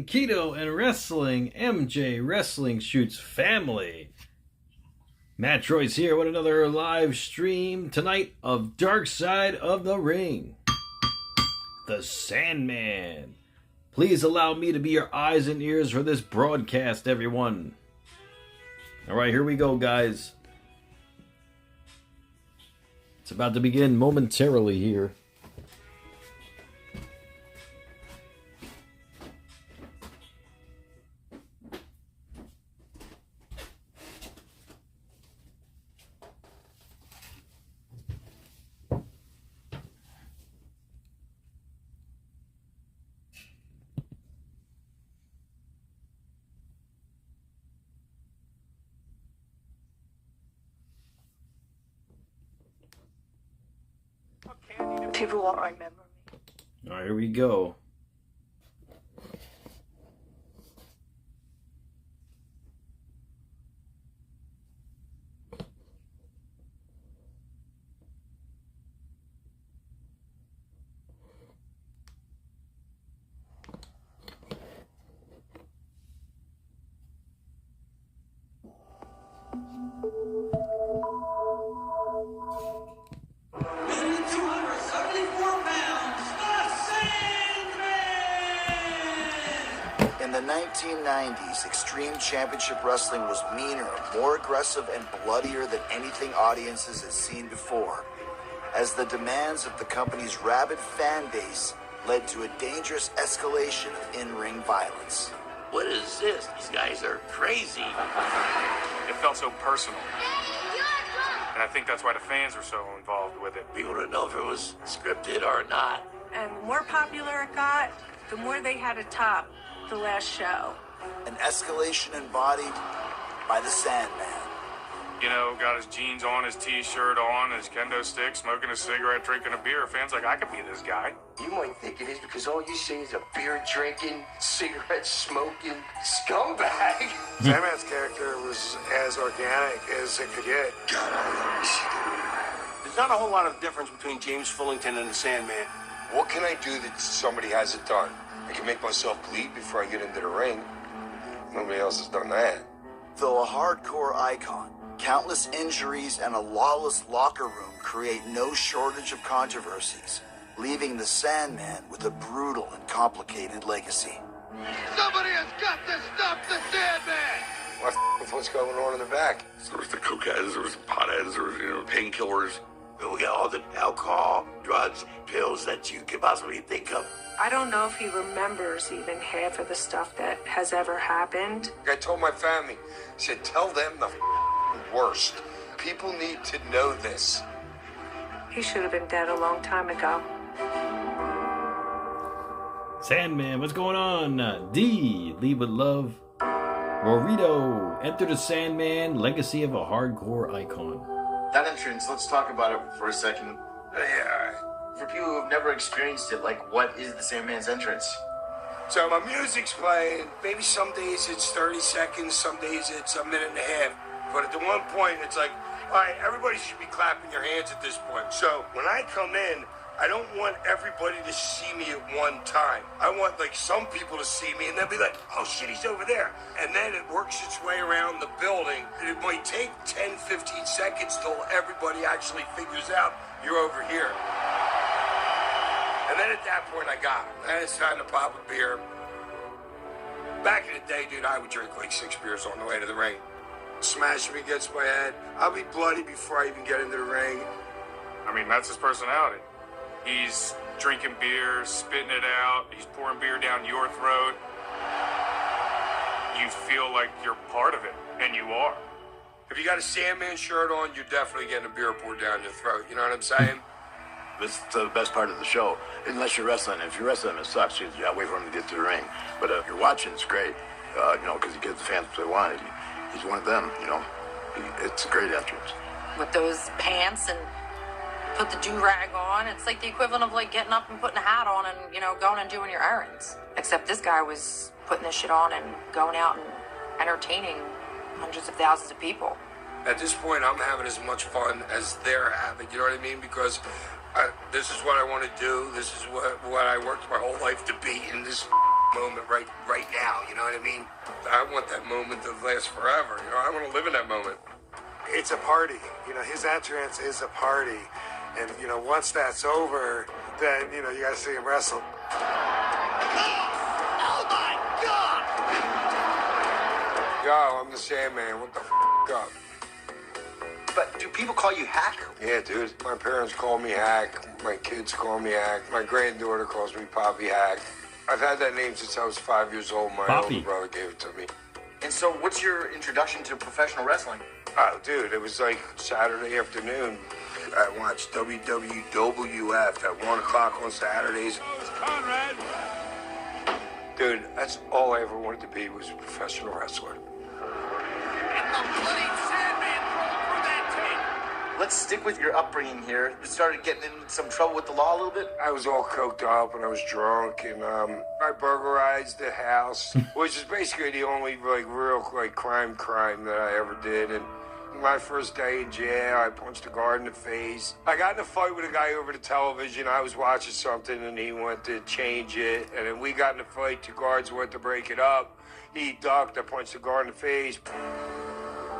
wrestling, keto and wrestling, MJ Wrestling Shoots family. MATTROISE here with another live stream tonight of Dark Side of the Ring. The Sandman. Please allow me to be your eyes and ears for this broadcast, everyone. Alright, here we go, guys. It's about to begin momentarily here. People won't remember me. Alright, here we go. In the 1990s, Extreme Championship Wrestling was meaner, more aggressive, and bloodier than anything audiences had seen before, as the demands of the company's rabid fan base led to a dangerous escalation of in-ring violence. What is this? These guys are crazy. It felt so personal. And I think that's why the fans are so involved with it. People don't know if it was scripted or not. And the more popular it got, the more they had to top the last show. An escalation embodied by the Sandman. You know, got his jeans on, his t-shirt on, his kendo stick, smoking a cigarette, drinking a beer. Fans like, I could be this guy. You might think it is because all you see is a beer drinking, cigarette smoking scumbag. Sandman's character was as organic as it could get. There's not a whole lot of difference between James Fullington and the Sandman. What can I do that somebody hasn't done? I can make myself bleed before I get into the ring. Nobody else has done that. Though a hardcore icon, countless injuries and a lawless locker room create no shortage of controversies, leaving the Sandman with a brutal and complicated legacy. Somebody has got to stop the Sandman! What with what's going on in the back? There was the cokeheads, there was the potheads, there was, painkillers. We got all the alcohol, drugs, pills that you could possibly think of. I don't know if he remembers even half of the stuff that has ever happened. I told my family, I said, tell them the worst. People need to know this. He should have been dead a long time ago. Sandman, what's going on? D, lead with love. Rorito, enter the Sandman, legacy of a hardcore icon. That entrance, let's talk about it for a second. Yeah. For people who have never experienced it, like, what is the Sandman's entrance? So my music's playing. Maybe some days it's 30 seconds, some days it's a minute and a half. But at the one point, it's like, all right, everybody should be clapping their hands at this point. So when I come in, I don't want everybody to see me at one time. I want, like, some people to see me and then be like, oh, shit, he's over there. And then it works its way around the building. And it might take 10, 15 seconds till everybody actually figures out you're over here. And then at that point, I got it. And it's time to pop a beer. Back in the day, dude, I would drink like 6 beers on the way to the ring. Smash me against my head. I'll be bloody before I even get into the ring. I mean, that's his personality. He's drinking beer, spitting it out. He's pouring beer down your throat. You feel like you're part of it, and you are. If you got a Sandman shirt on, you're definitely getting a beer poured down your throat. You know what I'm saying? This is the best part of the show, unless you're wrestling. If you're wrestling, it sucks. You gotta wait for him to get to the ring. But if you're watching, it's great, because he gives the fans what they want. He's one of them, It's a great entrance. With those pants and put the do-rag on, it's like the equivalent of like getting up and putting a hat on and, going and doing your errands. Except this guy was putting this shit on and going out and entertaining hundreds of thousands of people. At this point, I'm having as much fun as they're having, you know what I mean? Because this is what I want to do. This is what I worked my whole life to be, and this moment right now, you know what I mean? I want that moment to last forever, you know? I want to live in that moment. It's a party. You know, his entrance is a party. And, you know, once that's over, then, you know, you got to see him wrestle. Oh my God! Yo, I'm the Sandman. What the up? But do people call you Hack? Yeah, dude. My parents call me Hack. My kids call me Hack. My granddaughter calls me Poppy Hack. I've had that name since I was 5 years old. My older brother gave it to me. And so what's your introduction to professional wrestling? Oh, dude, it was like Saturday afternoon. I watched WWF at 1 o'clock on Saturdays. Conrad. Dude, that's all I ever wanted to be, was a professional wrestler. Let's stick with your upbringing here. You started getting in some trouble with the law a little bit? I was all coked up and I was drunk, and I burglarized the house, which is basically the only real crime that I ever did. And my first day in jail, I punched a guard in the face. I got in a fight with a guy over the television. I was watching something and he went to change it, and then we got in a fight. Two guards went to break it up. He ducked. I punched the guard in the face,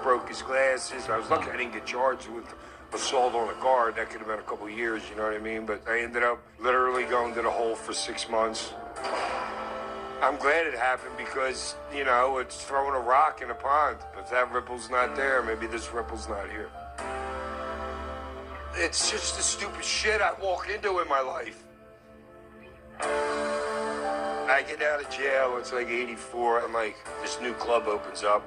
broke his glasses. I was lucky I didn't get charged with assault on a guard. That could have been a couple years, you know what I mean? But I ended up literally going to the hole for 6 months. I'm glad it happened because, you know, it's throwing a rock in a pond. If that ripple's not there, maybe this ripple's not here. It's just the stupid shit I walk into in my life. I get out of jail, it's like 84, and this new club opens up.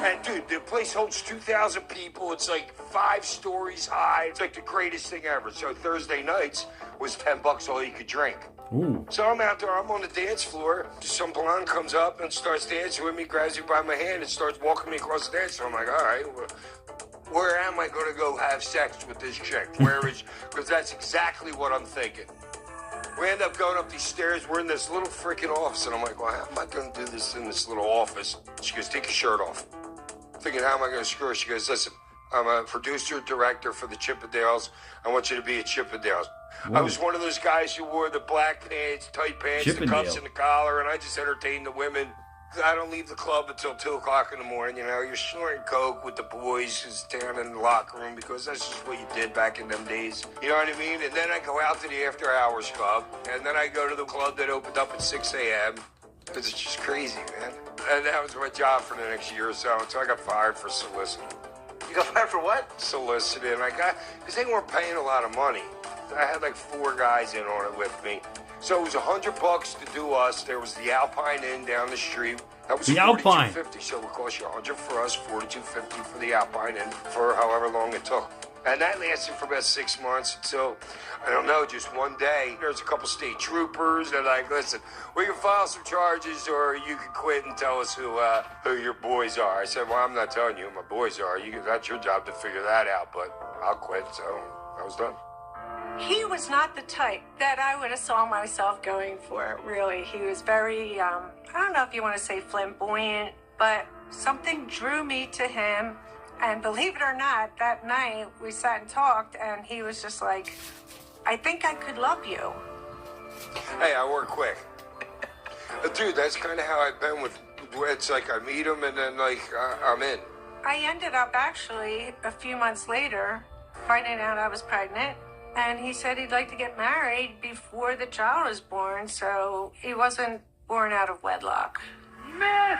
And dude, the place holds 2,000 people. It's like 5 stories high. It's like the greatest thing ever. So Thursday nights was $10 all you could drink. Ooh. So I'm out there, I'm on the dance floor. Some blonde comes up and starts dancing with me, grabs me by my hand and starts walking me across the dance floor. I'm like, all right, where am I going to go have sex with this chick? Because that's exactly what I'm thinking. We end up going up these stairs. We're in this little freaking office. And I'm like, well, how am I going to do this in this little office? She goes, take your shirt off. Thinking, how am I going to screw her? She goes, listen, I'm a producer, director for the Chippendales. I want you to be at Chippendales. Whoa. I was one of those guys who wore the black pants, tight pants, the cuffs and the collar, and I just entertained the women. I don't leave the club until 2 o'clock in the morning. You know, you're snorting coke with the boys who's down in the locker room because that's just what you did back in them days. You know what I mean? And then I go out to the after hours club, and then I go to the club that opened up at 6 a.m. Because it's just crazy, man. And that was my job for the next year or so. So I got fired for soliciting. You got fired for what? Soliciting. Because they weren't paying a lot of money. I had 4 guys in on it with me. So it was $100 to do us. There was the Alpine Inn down the street. That was $42.50. So it would cost you $100 for us, $42.50 for the Alpine Inn for however long it took. And that lasted for about 6 months until, I don't know, just one day, there's a couple state troopers. They're like, listen, we can file some charges or you can quit and tell us who your boys are. I said, well, I'm not telling you who my boys are. That's your job to figure that out, but I'll quit. So I was done. He was not the type that I would have saw myself going for, really. He was very, I don't know if you want to say flamboyant, but something drew me to him. And believe it or not, that night we sat and talked, and he was just like, I think I could love you. Hey, I work quick. Dude, that's kind of how I've been with, it's like I meet him and then I'm in. I ended up actually a few months later finding out I was pregnant. And he said he'd like to get married before the child was born, so he wasn't born out of wedlock. Miss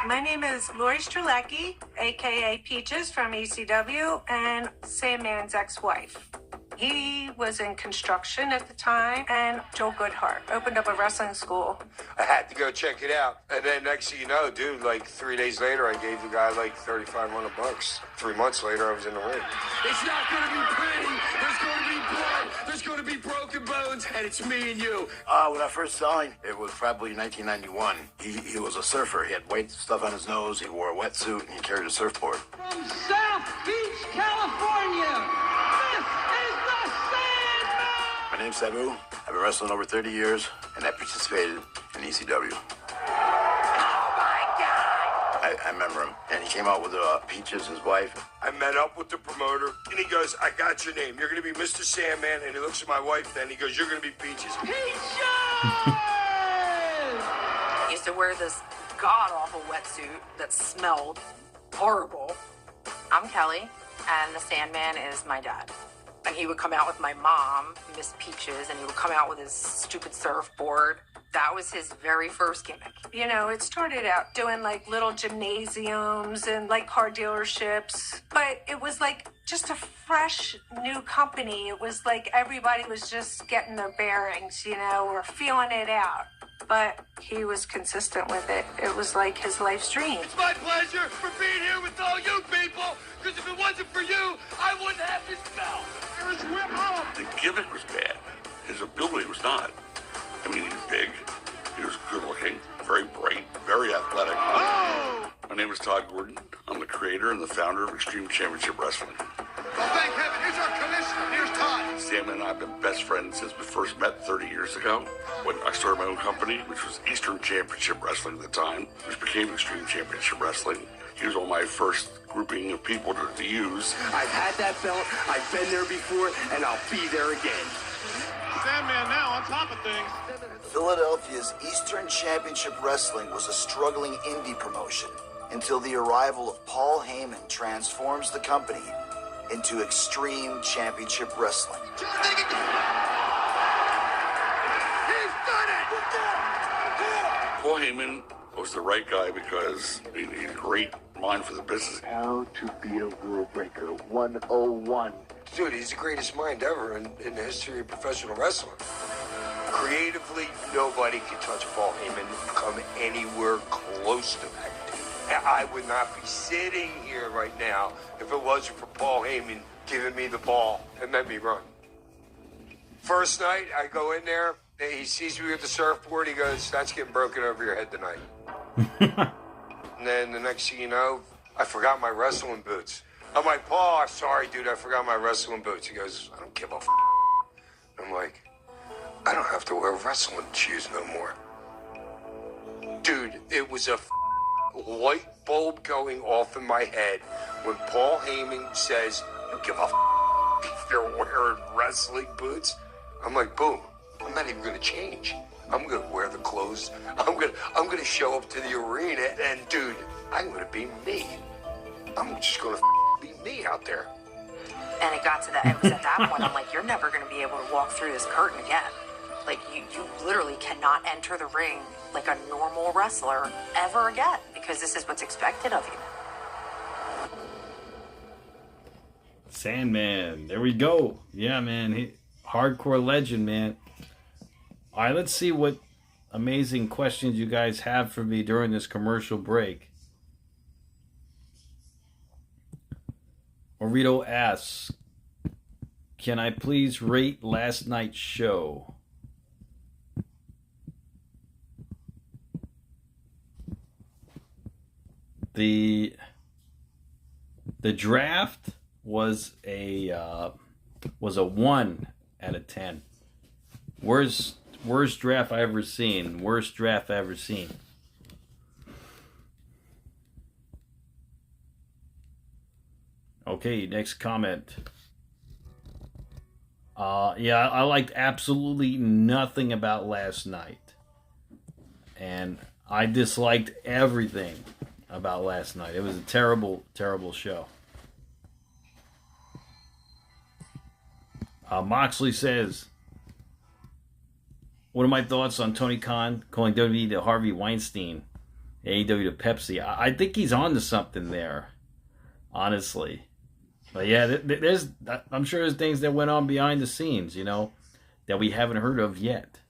My name is Lori Strzelecki, a.k.a. Peaches from ECW, and Sandman's ex-wife. He was in construction at the time, and Joe Goodhart opened up a wrestling school. I had to go check it out. And then next thing you know, dude, 3 days later, I gave the guy $3,500. 3 months later, I was in the ring. It's not going to be pretty. There's going to be blood. There's going to be broken bones, and it's me and you. When I first saw him, it was probably 1991. He was a surfer. He had white stuff on his nose. He wore a wetsuit, and he carried a surfboard. From South Beach, California, this is the Sandman! My name's Sabu. I've been wrestling over 30 years, and I participated in ECW. Oh, my God! I remember him. And he came out with Peaches, his wife. I met up with the promoter, and he goes, I got your name. You're going to be Mr. Sandman. And he looks at my wife then. He goes, you're going to be Peaches. Peaches! He used to wear this god-awful wetsuit that smelled horrible. I'm Kelly, and the Sandman is my dad. And he would come out with my mom, Miss Peaches, and he would come out with his stupid surfboard. That was his very first gimmick. You know, it started out doing like little gymnasiums and like car dealerships, but it was like just a fresh new company. It was like everybody was just getting their bearings, you know, or feeling it out. But he was consistent with it. It was like his life's dream. It's my pleasure for being here with all you people, because if it wasn't for you, I wouldn't have this belt. There's whip up. The gimmick was bad. His ability was not. I mean, he was big, he was good looking, very bright, very athletic. Oh! My name is Todd Gordon. I'm the creator and the founder of Extreme Championship Wrestling. Well, thank heaven. Here's our commissioner. Here's Todd. Sandman and I have been best friends since we first met 30 years ago when I started my own company, which was Eastern Championship Wrestling at the time, which became Extreme Championship Wrestling. He was one of my first grouping of people to use. I've had that belt, I've been there before, and I'll be there again. Sandman now on top of things. Philadelphia's Eastern Championship Wrestling was a struggling indie promotion until the arrival of Paul Heyman transforms the company into Extreme Championship Wrestling. He's done it! Paul Heyman was the right guy because he had a great mind for the business. How to be a rule breaker 101. Dude, he's the greatest mind ever in the history of professional wrestling. Creatively, nobody can touch Paul Heyman and come anywhere close to that dude. And I would not be sitting here right now if it wasn't for Paul Heyman giving me the ball and let me run. First night, I go in there, he sees me with the surfboard, he goes, that's getting broken over your head tonight. And then the next thing you know, I forgot my wrestling boots. I'm like, Paul, I'm sorry, dude, I forgot my wrestling boots. He goes, I don't give a f***. I'm like, I don't have to wear wrestling shoes no more. Dude, it was a light bulb going off in my head when Paul Heyman says, don't give a f*** if you're wearing wrestling boots. I'm like, boom, I'm not even gonna change. I'm gonna wear the clothes. I'm gonna show up to the arena and dude, I'm gonna be me. I'm just gonna be me out there. And it got to that, it was at that point, I'm like, you're never going to be able to walk through this curtain again. Like, you literally cannot enter the ring like a normal wrestler ever again, because this is what's expected of you. Sandman, there we go. Yeah, man, hardcore legend, man. All right, let's see what amazing questions you guys have for me during this commercial break. Orito asks, can I please rate last night's show? The draft was a 1 out of 10. Worst draft I ever seen. Worst draft I ever seen. Okay, next comment. Yeah, I liked absolutely nothing about last night. And I disliked everything about last night. It was a terrible, terrible show. Moxley says, what are my thoughts on Tony Khan calling WWE to Harvey Weinstein, AEW to Pepsi? I think he's on to something there, honestly. But yeah, I'm sure there's things that went on behind the scenes, you know, that we haven't heard of yet.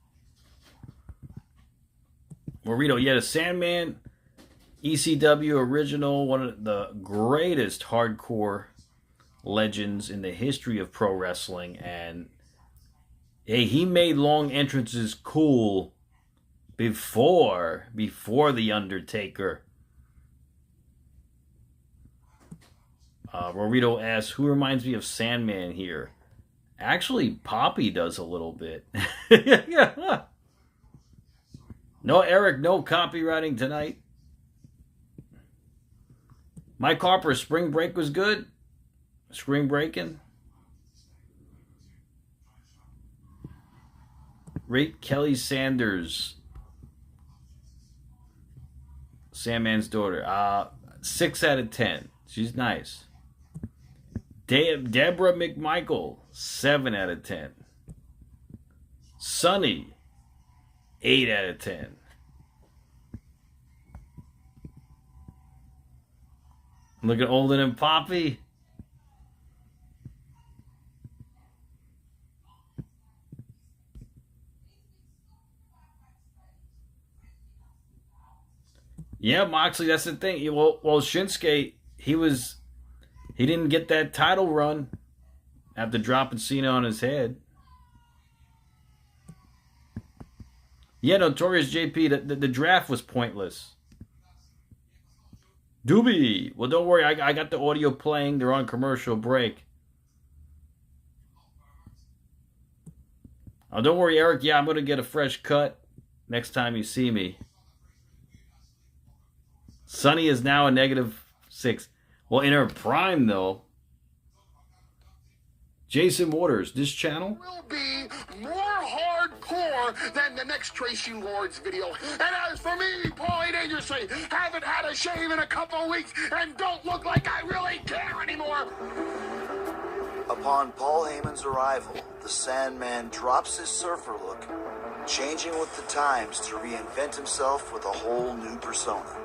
Morito, yeah, the Sandman ECW original, one of the greatest hardcore legends in the history of pro wrestling, and hey, he made long entrances cool before the Undertaker. Rorito asks, who reminds me of Sandman here? Actually, Poppy does a little bit. No, Eric, no copywriting tonight. Mike Harper, Spring Break was good. Spring Breaking. Rate Kelly Sanders. Sandman's daughter. 6 out of 10. She's nice. Deborah McMichael. 7 out of 10. Sonny. 8 out of 10. Looking older than Poppy. Yeah, Moxley, that's the thing. Well, Shinsuke, he didn't get that title run after dropping Cena on his head. Yeah, Notorious JP, the draft was pointless. Doobie. Well, don't worry. I got the audio playing. They're on commercial break. Oh, don't worry, Eric. Yeah, I'm going to get a fresh cut next time you see me. Sunny is now a -6. Well, in her prime, though. Jason Waters, this channel will be more hardcore than the next Tracy Lords video. And as for me, Paulie Dangerously, haven't had a shave in a couple of weeks and don't look like I really care anymore. Upon Paul Heyman's arrival, the Sandman drops his surfer look, changing with the times to reinvent himself with a whole new persona.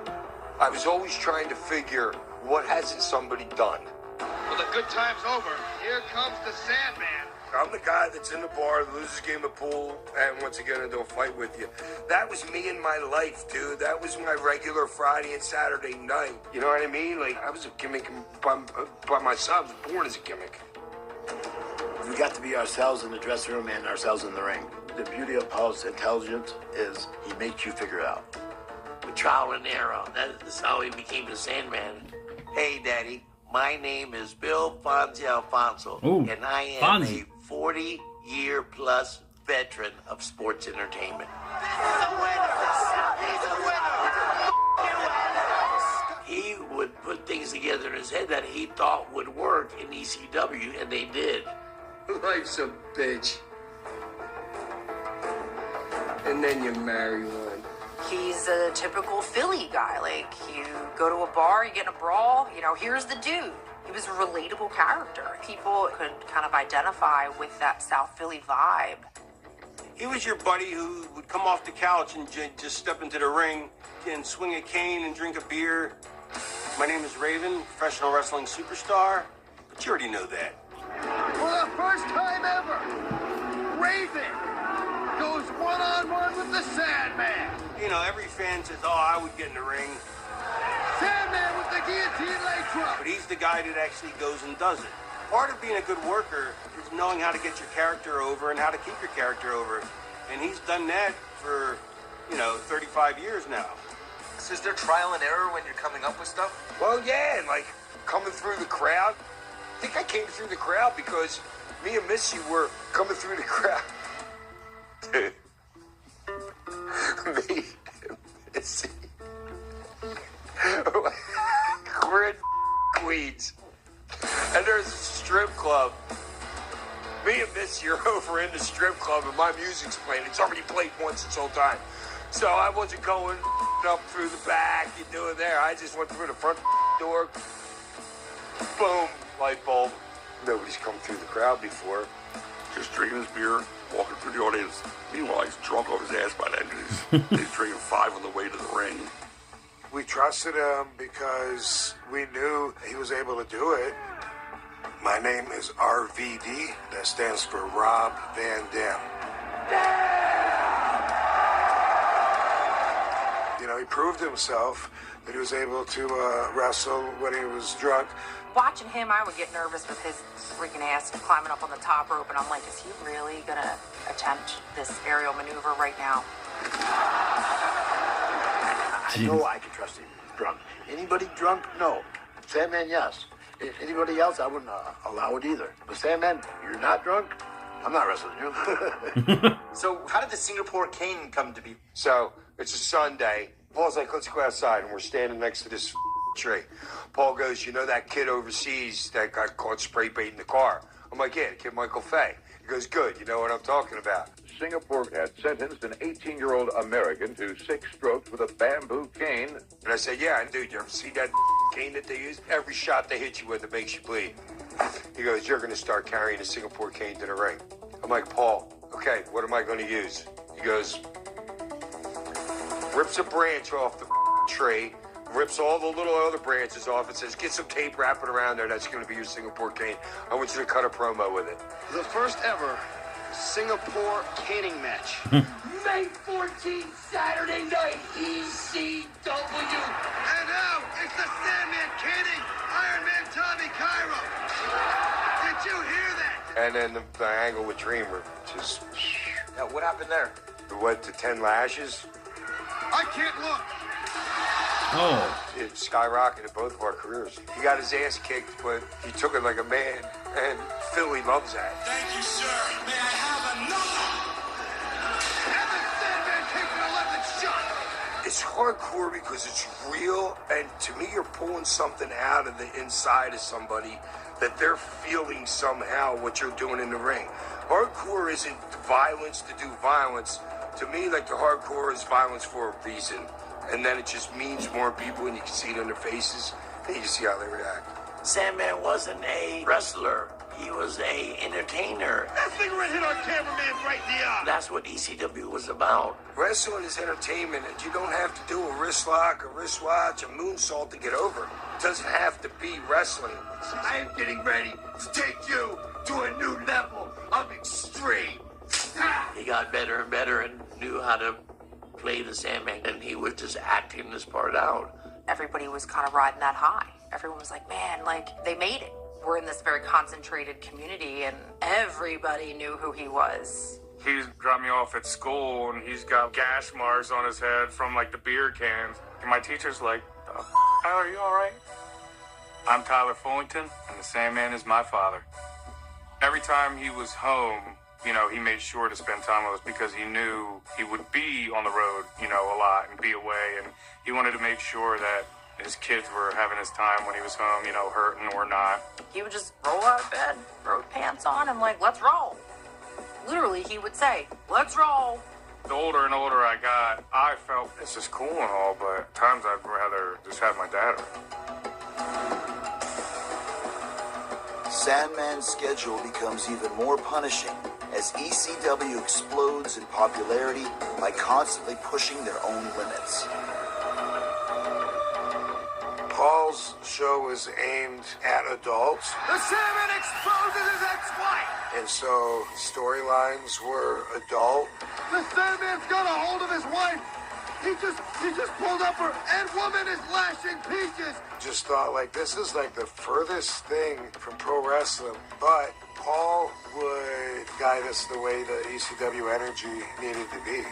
I was always trying to figure, what hasn't somebody done? Well, the good time's over. Here comes the Sandman. I'm the guy that's in the bar, loses a game of pool, and once again into a fight with you. That was me in my life, dude. That was my regular Friday and Saturday night. You know what I mean? Like, I was a gimmick by myself. I was born as a gimmick. We got to be ourselves in the dressing room and ourselves in the ring. The beauty of Paul's intelligence is he makes you figure it out. With trial and error. That's how he became the Sandman. Hey, Daddy. My name is Bill Fonzie Alfonso, and I am a 40-year-plus veteran of sports entertainment. He would put things together in his head that he thought would work in ECW, and they did. Life's a bitch. And then you marry one. He's a typical Philly guy. Like, you go to a bar, you get in a brawl, here's the dude. He was a relatable character. People could kind of identify with that South Philly vibe. He was your buddy who would come off the couch and just step into the ring and swing a cane and drink a beer. My name is Raven, professional wrestling superstar, but you already know that. For the first time ever, Raven goes one-on-one with the Sandman. Every fan says, I would get in the ring. Sandman with the guillotine leg drop. But he's the guy that actually goes and does it. Part of being a good worker is knowing how to get your character over and how to keep your character over. And he's done that for, 35 years now. So is there trial and error when you're coming up with stuff? Well, yeah, like coming through the crowd. I think I came through the crowd because me and Missy were coming through the crowd. Dude. Me and Missy. We're in Queens. And there's a strip club. Me and Missy are over in the strip club and my music's playing. It's already played once this whole time. So I wasn't going up through the back and doing there. I just went through the front door. Boom, light bulb. Nobody's come through the crowd before. Just drinking his beer, walking through the audience. Meanwhile, he's drunk off his ass by then. He's drinking 5 on the way to the ring. We trusted him because we knew he was able to do it. My name is RVD. That stands for Rob Van Dam. He proved himself that he was able to wrestle when he was drunk. Watching him, I would get nervous with his freaking ass climbing up on the top rope, and I'm like, is he really going to attempt this aerial maneuver right now? I know I can trust him drunk. Anybody drunk? No. Sandman, yes. Anybody else, I wouldn't allow it either. But Sandman, you're not drunk? I'm not wrestling you. So how did the Singapore cane come to be? So it's a Sunday. Paul's like, let's go outside. And we're standing next to this tree. Paul goes, you know that kid overseas that got caught spray baiting the car? I'm like, yeah, the kid Michael Fay. He goes, good, you know what I'm talking about. Singapore had sentenced an 18-year-old American to 6 strokes with a bamboo cane. And I said, yeah, dude, you ever see that cane that they use? Every shot they hit you with, it makes you bleed. He goes, you're going to start carrying a Singapore cane to the ring. I'm like, Paul, okay, what am I going to use? He goes, rips a branch off the tree, rips all the little other branches off and says, get some tape, wrap it around there. That's going to be your Singapore cane. I want you to cut a promo with it. The first ever Singapore caning match. May 14th, Saturday night, ECW. And now, it's the Sandman caning Iron Man Tommy Cairo. Did you hear that? And then the angle with Dreamer, just... Now, what happened there? It went to 10 lashes. I can't look. Oh. It skyrocketed both of our careers. He got his ass kicked, but he took it like a man, and Philly loves that. Thank you, sir. May I have another? And the Sandman takes an 11th shot. It's hardcore because it's real, and to me, you're pulling something out of the inside of somebody that they're feeling somehow what you're doing in the ring. Hardcore isn't violence to do violence. To me, like the hardcore is violence for a reason. And then it just means more people, and you can see it in their faces, and you can see how they react. Sandman wasn't a wrestler. He was a entertainer. That cigarette hit our cameraman right in the eye. That's what ECW was about. Wrestling is entertainment, and you don't have to do a wrist lock, a wristwatch, a moonsault to get over. It doesn't have to be wrestling. I am getting ready to take you to a new level of extreme. He got better and better and knew how to play the Sandman, and he was just acting this part out. Everybody was kind of riding that high. Everyone was like, man, like, they made it. We're in this very concentrated community, and everybody knew who he was. He's dropped me off at school, and he's got gash marks on his head from, like, the beer cans. And my teacher's like, Tyler, are you all right? I'm Tyler Fullington, and the Sandman is my father. Every time he was home, you know, he made sure to spend time with us because he knew he would be on the road, you know, a lot and be away. And he wanted to make sure that his kids were having his time when he was home, you know, hurting or not. He would just roll out of bed, throw pants on, and like, let's roll. Literally, he would say, let's roll. The older and older I got, I felt this is cool and all, but at times I'd rather just have my dad around. Sandman's schedule becomes even more punishing as ECW explodes in popularity by constantly pushing their own limits. Paul's show was aimed at adults. The Sandman exposes his ex-wife. And so storylines were adult. The Sandman's got a hold of his wife. He just pulled up her, and woman is lashing peaches. Just thought, like, this is like the furthest thing from pro wrestling. But Paul would guide us the way the ECW energy needed to be.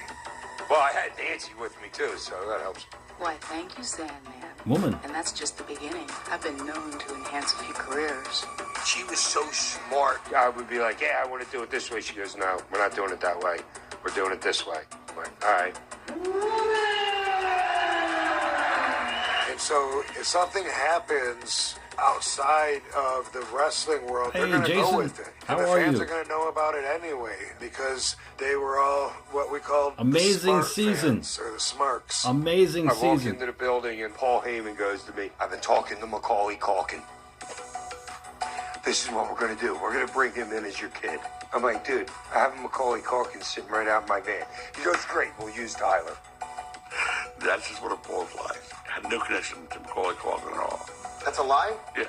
Well, I had Nancy with me, too, so that helps. Why, thank you, Sandman. Woman. And that's just the beginning. I've been known to enhance a few careers. She was so smart. I would be like, yeah, I want to do it this way. She goes, no, we're not doing it that way. We're doing it this way. I'm like, all right. And so if something happens outside of the wrestling world, hey, they're going to Jason, go with it. how And the are fans you? are going to know about it anyway because they were all what we call Amazing the smart season. fans, or the smarks. Amazing I walk season. into the building and Paul Heyman goes to me, I've been talking to Macaulay Culkin. This is what we're going to do. We're going to bring him in as your kid. I'm like, dude, I have Macaulay Culkin sitting right out in my van. He goes, great, we'll use Tyler. That's just what a Paul's like. I had no connection to Macaulay Culkin at all. That's a lie? Yeah.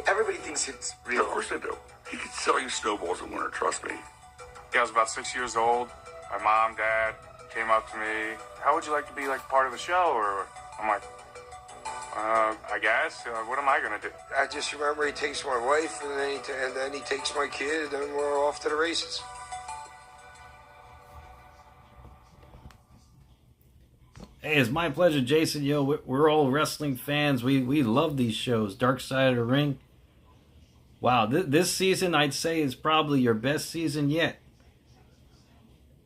Everybody thinks it's real. Of course they do. He could sell you snowballs in winter, trust me. Yeah, I was about 6 years old. My mom, dad came up to me. How would you like to be like part of the show? Or I'm like, I guess. What am I gonna do? I just remember he takes my wife and then he takes my kid and then we're off to the races. Hey, it's my pleasure, Jason. Yo, we're all wrestling fans. We love these shows. Dark Side of the Ring. Wow, this season I'd say is probably your best season yet.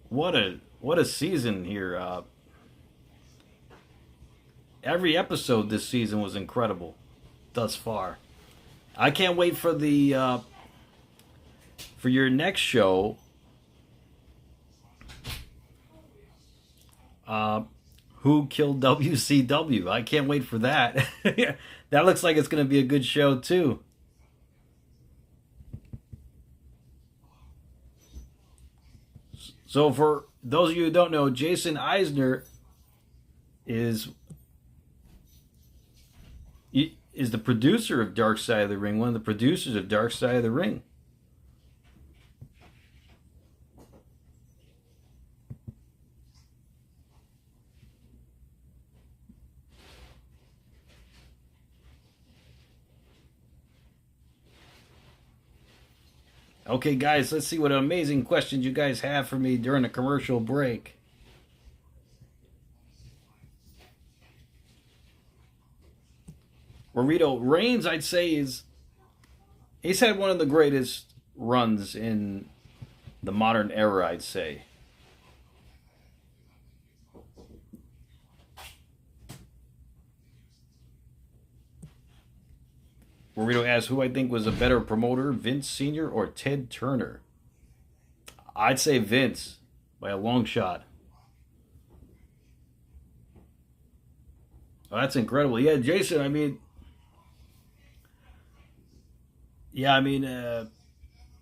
What a season here. every episode this season was incredible thus far. I can't wait for the for your next show. Who killed WCW? I can't wait for that. That looks like it's going to be a good show too. So for those of you who don't know, Jason Eisner is the producer of Dark Side of the Ring, one of the producers of Dark Side of the Ring. Okay, guys, let's see what amazing questions you guys have for me during the commercial break. Burrito Reigns, I'd say, he's had one of the greatest runs in the modern era, I'd say. Burrito asks who I think was a better promoter, Vince Sr. or Ted Turner. I'd say Vince by a long shot. Oh, that's incredible. Yeah, Jason,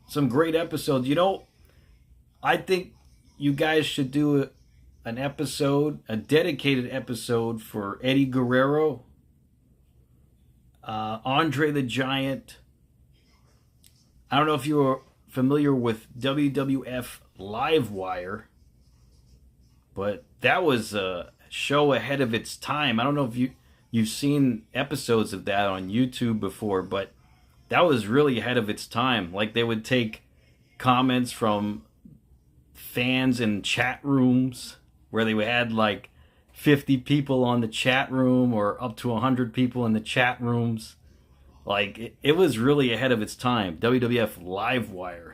some great episodes. You know, I think you guys should do an episode, a dedicated episode for Eddie Guerrero, Andre the Giant. I don't know if you are familiar with WWF Livewire, but that was a show ahead of its time. I don't know if you've seen episodes of that on YouTube before, but that was really ahead of its time. Like, they would take comments from fans in chat rooms where they had like 50 people on the chat room or up to 100 people in the chat rooms. Like, it was really ahead of its time. WWF Livewire.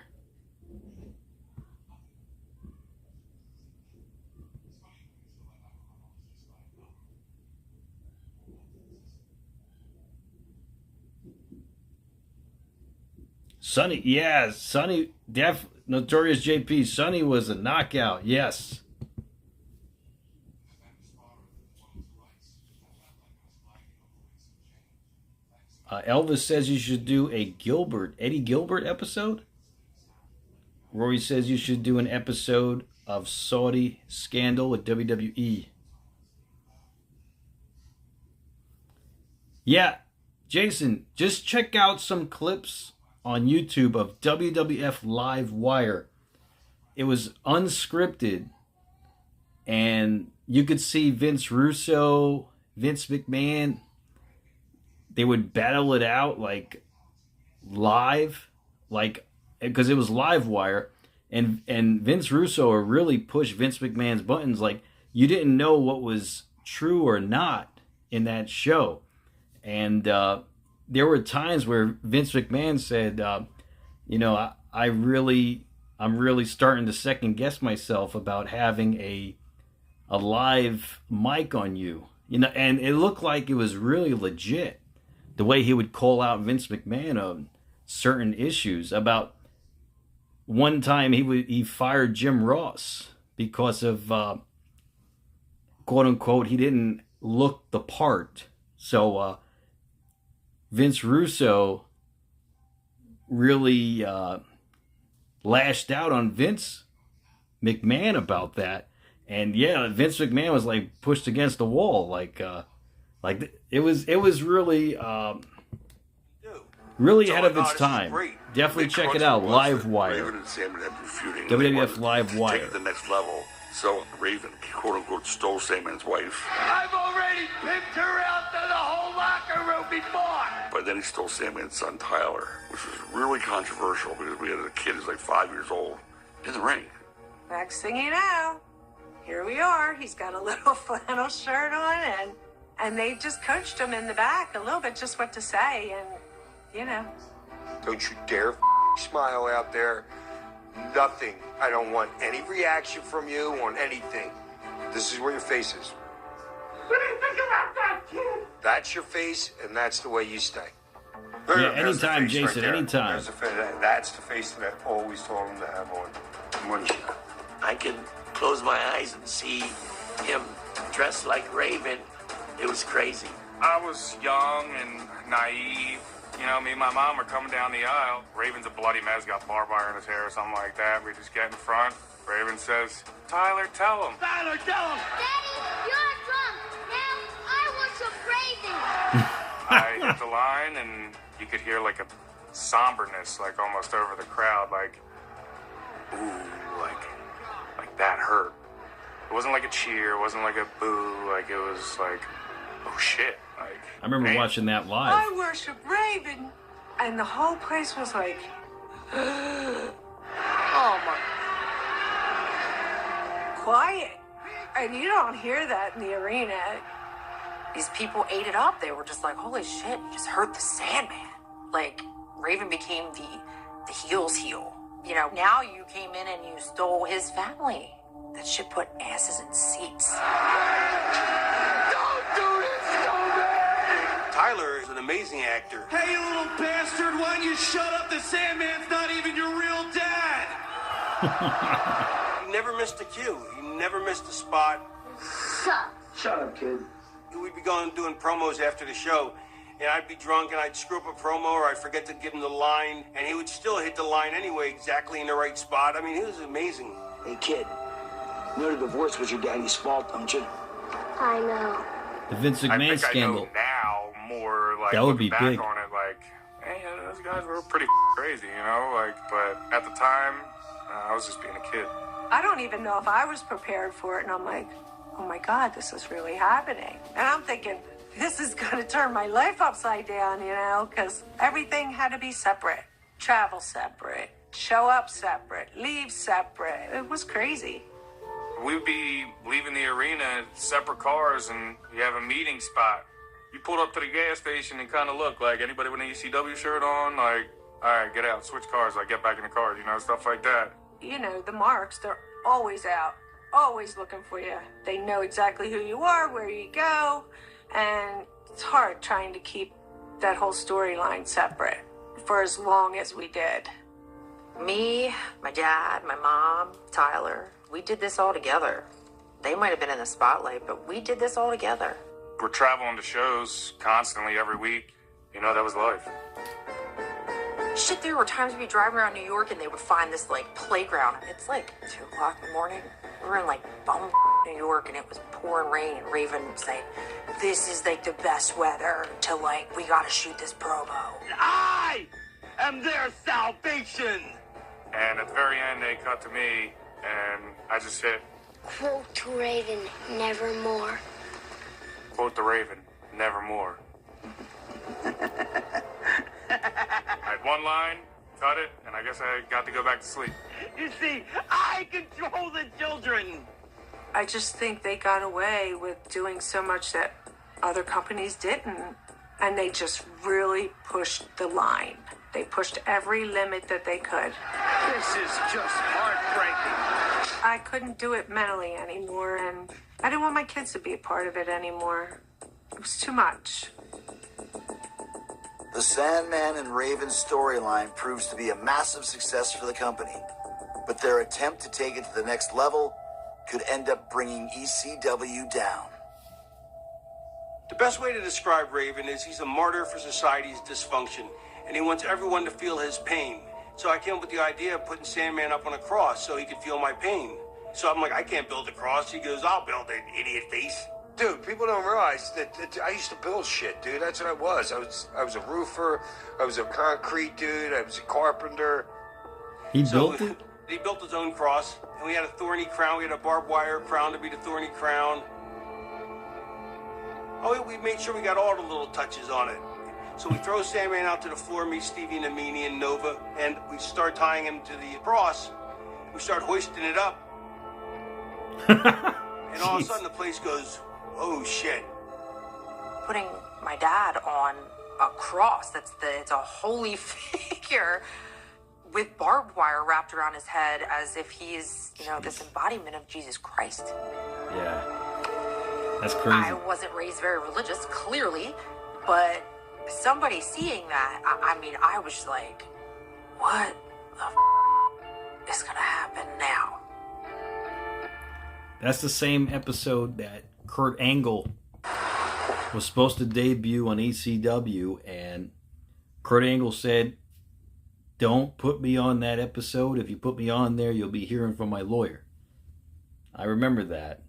Sonny, yeah, Sonny, Notorious JP, Sonny was a knockout, yes. Elvis says you should do a Eddie Gilbert episode. Rory says you should do an episode of Saudi scandal with WWE. Yeah, Jason, just check out some clips on YouTube of WWF Livewire. It was unscripted, and you could see Vince Russo, Vince McMahon. They would battle it out like live, like, because it was Livewire, and Vince Russo would really push Vince McMahon's buttons. Like, you didn't know what was true or not in that show, and there were times where Vince McMahon said, I'm really starting to second guess myself about having a live mic on you, and it looked like it was really legit. The way he would call out Vince McMahon on certain issues. About one time he fired Jim Ross because of quote unquote he didn't look the part. So Vince Russo really lashed out on Vince McMahon about that, and yeah, Vince McMahon was like pushed against the wall, like it was really ahead of its time. Definitely check it out. Livewire. Raven and Sandman have been feuding. WWF Livewire. Take it to the next level. So Raven, quote unquote, stole Sandman's wife. I've already pimped her out to the whole locker room before. But then he stole Sandman's son Tyler, which was really controversial because we had a kid who's like 5 years old in the ring. Next thing you know, here we are. He's got a little flannel shirt on, and they just coached him in the back a little bit, just what to say, and Don't you dare smile out there. Nothing. I don't want any reaction from you on anything. This is where your face is. What do you think about that, kid? That's your face, and that's the way you stay. Yeah, anytime, Jason, anytime. That's the face that I always told him to have on money shot. I can close my eyes and see him dressed like Raven. It was crazy. I was young and naive. You know, me and my mom are coming down the aisle. Raven's a bloody mess, got barbed wire in his hair or something like that. We just get in front. Raven says, Tyler, tell him. Tyler, tell him. Daddy, you're drunk. Now I want some Raven. I hit the line, and you could hear like a somberness, like almost over the crowd, like, ooh, like that hurt. It wasn't like a cheer, it wasn't like a boo, like it was like, oh shit. Like, I remember watching that live. I worship Raven. And the whole place was like, oh my. Quiet. And you don't hear that in the arena. These people ate it up. They were just like, holy shit, you just hurt the Sandman. Like, Raven became the heel's heel. You know, now you came in and you stole his family. That shit put asses in seats. Don't do this to me! Tyler is an amazing actor. Hey, you little bastard, why don't you shut up? The Sandman's not even your real dad! He never missed a cue. He never missed a spot. Shut up, kid. We'd be going doing promos after the show, and I'd be drunk and I'd screw up a promo or I'd forget to give him the line, and he would still hit the line anyway, exactly in the right spot. I mean, he was amazing. Hey, kid, you know the divorce was your daddy's fault, don't you? I know. The Vince McMahon scandal. I know now more, like, that would be back big. on it, like, hey, those guys were pretty crazy, you know? Like, but at the time, I was just being a kid. I don't even know if I was prepared for it. And I'm like, oh my God, this is really happening. And I'm thinking, this is going to turn my life upside down, you know, because everything had to be separate. Travel separate, show up separate, leave separate. It was crazy. We'd be leaving the arena in separate cars, and you have a meeting spot. You pulled up to the gas station and kind of look like anybody with an ECW shirt on, like, all right, get out, switch cars, like, get back in the car, you know, stuff like that. You know, the marks, they're always out, always looking for you. They know exactly who you are, where you go, and it's hard trying to keep that whole storyline separate for as long as we did. Me, my dad, my mom, Tyler, we did this all together. They might have been in the spotlight, but we did this all together. We're traveling to shows constantly every week. You know, that was life. Shit, there were times we'd drive around New York and they would find this, like, playground. It's like 2 o'clock in the morning. We were in, like, bum New York and it was pouring rain. And Raven would say, this is, like, the best weather to, like, we gotta shoot this promo. I am their salvation! And at the very end, they cut to me, and I just hit, Quote to Raven, nevermore. quote the Raven, nevermore. I had one line, cut it, and I guess I got to go back to sleep. You see, I control the children! I just think they got away with doing so much that other companies didn't. And they just really pushed the line. They pushed every limit that they could. This is just heartbreaking. I couldn't do it mentally anymore, and I didn't want my kids to be a part of it anymore. It was too much. The Sandman and Raven storyline proves to be a massive success for the company, but their attempt to take it to the next level could end up bringing ECW down. The best way to describe Raven is he's a martyr for society's dysfunction, and he wants everyone to feel his pain. So I came up with the idea of putting Sandman up on a cross so he could feel my pain. So I'm like, I can't build a cross. He goes, I'll build it, idiot face. Dude, people don't realize that I used to build shit, dude. That's what I was. I was a roofer. I was a concrete dude. I was a carpenter. He built it? He built his own cross, and we had a thorny crown. We had a barbed wire crown to be the thorny crown. Oh, we made sure we got all the little touches on it. So we throw Sandman out to the floor, me, Stevie, and Amini, and Nova, and we start tying him to the cross. We start hoisting it up. And all of a sudden the place goes, oh shit. Putting my dad on a cross, it's a holy figure with barbed wire wrapped around his head as if he's, you know, this embodiment of Jesus Christ. Yeah. That's crazy. I wasn't raised very religious, clearly, but somebody seeing that, I mean, I was like, what the is gonna happen now? That's the same episode that Kurt Angle was supposed to debut on ECW, and Kurt Angle said, don't put me on that episode. If you put me on there, you'll be hearing from my lawyer. I remember that.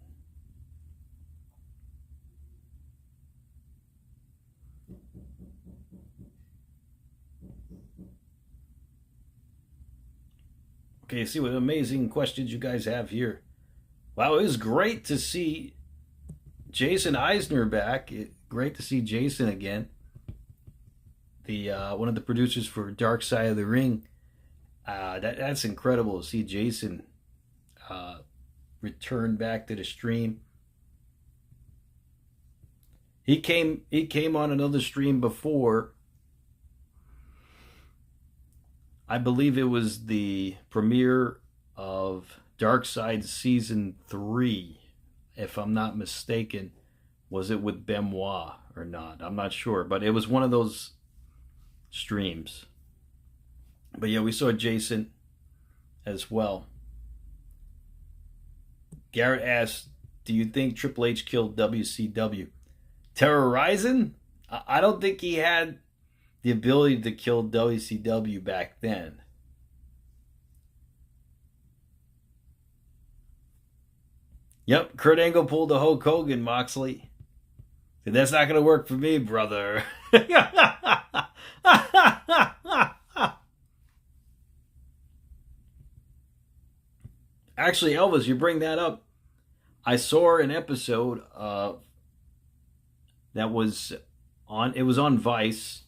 Okay, see what amazing questions you guys have here. Wow, it was great to see Jason Eisner back. Great to see Jason again. The one of the producers for Dark Side of the Ring. That's incredible to see Jason return back to the stream. He came on another stream before. I believe it was the premiere of Dark Side Season 3, if I'm not mistaken. Was it with Benoit or not? I'm not sure, but it was one of those streams. But yeah, we saw Jason as well. Garrett asked, do you think Triple H killed WCW? Terrorizing? I don't think he had the ability to kill WCW back then. Yep, Kurt Angle pulled the Hulk Hogan, Moxley. That's not going to work for me, brother. Actually, Elvis, you bring that up. I saw an episode that was on. It was on Vice.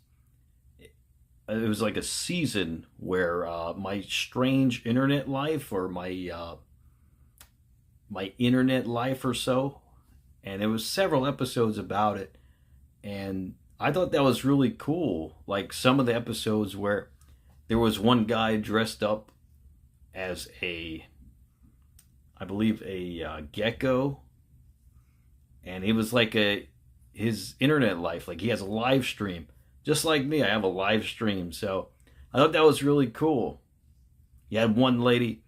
It was like a season where my strange internet life, or my internet life or so, and there was several episodes about it, and I thought that was really cool. Like some of the episodes where there was one guy dressed up as I believe a gecko, and he was like his internet life, like he has a live stream, just like me. I have a live stream, so I thought that was really cool. You had one lady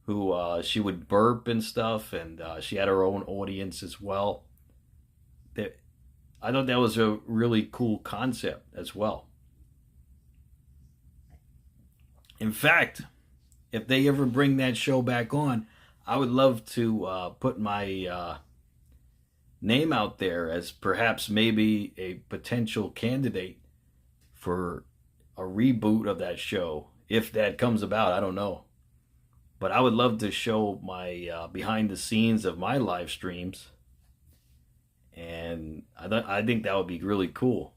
who she would burp and stuff, and she had her own audience as well. I thought that was a really cool concept as well. In fact, if they ever bring that show back on, I would love to put my name out there as perhaps maybe a potential candidate for a reboot of that show. If that comes about, I don't know. But I would love to show my behind the scenes of my live streams. And I think that would be really cool.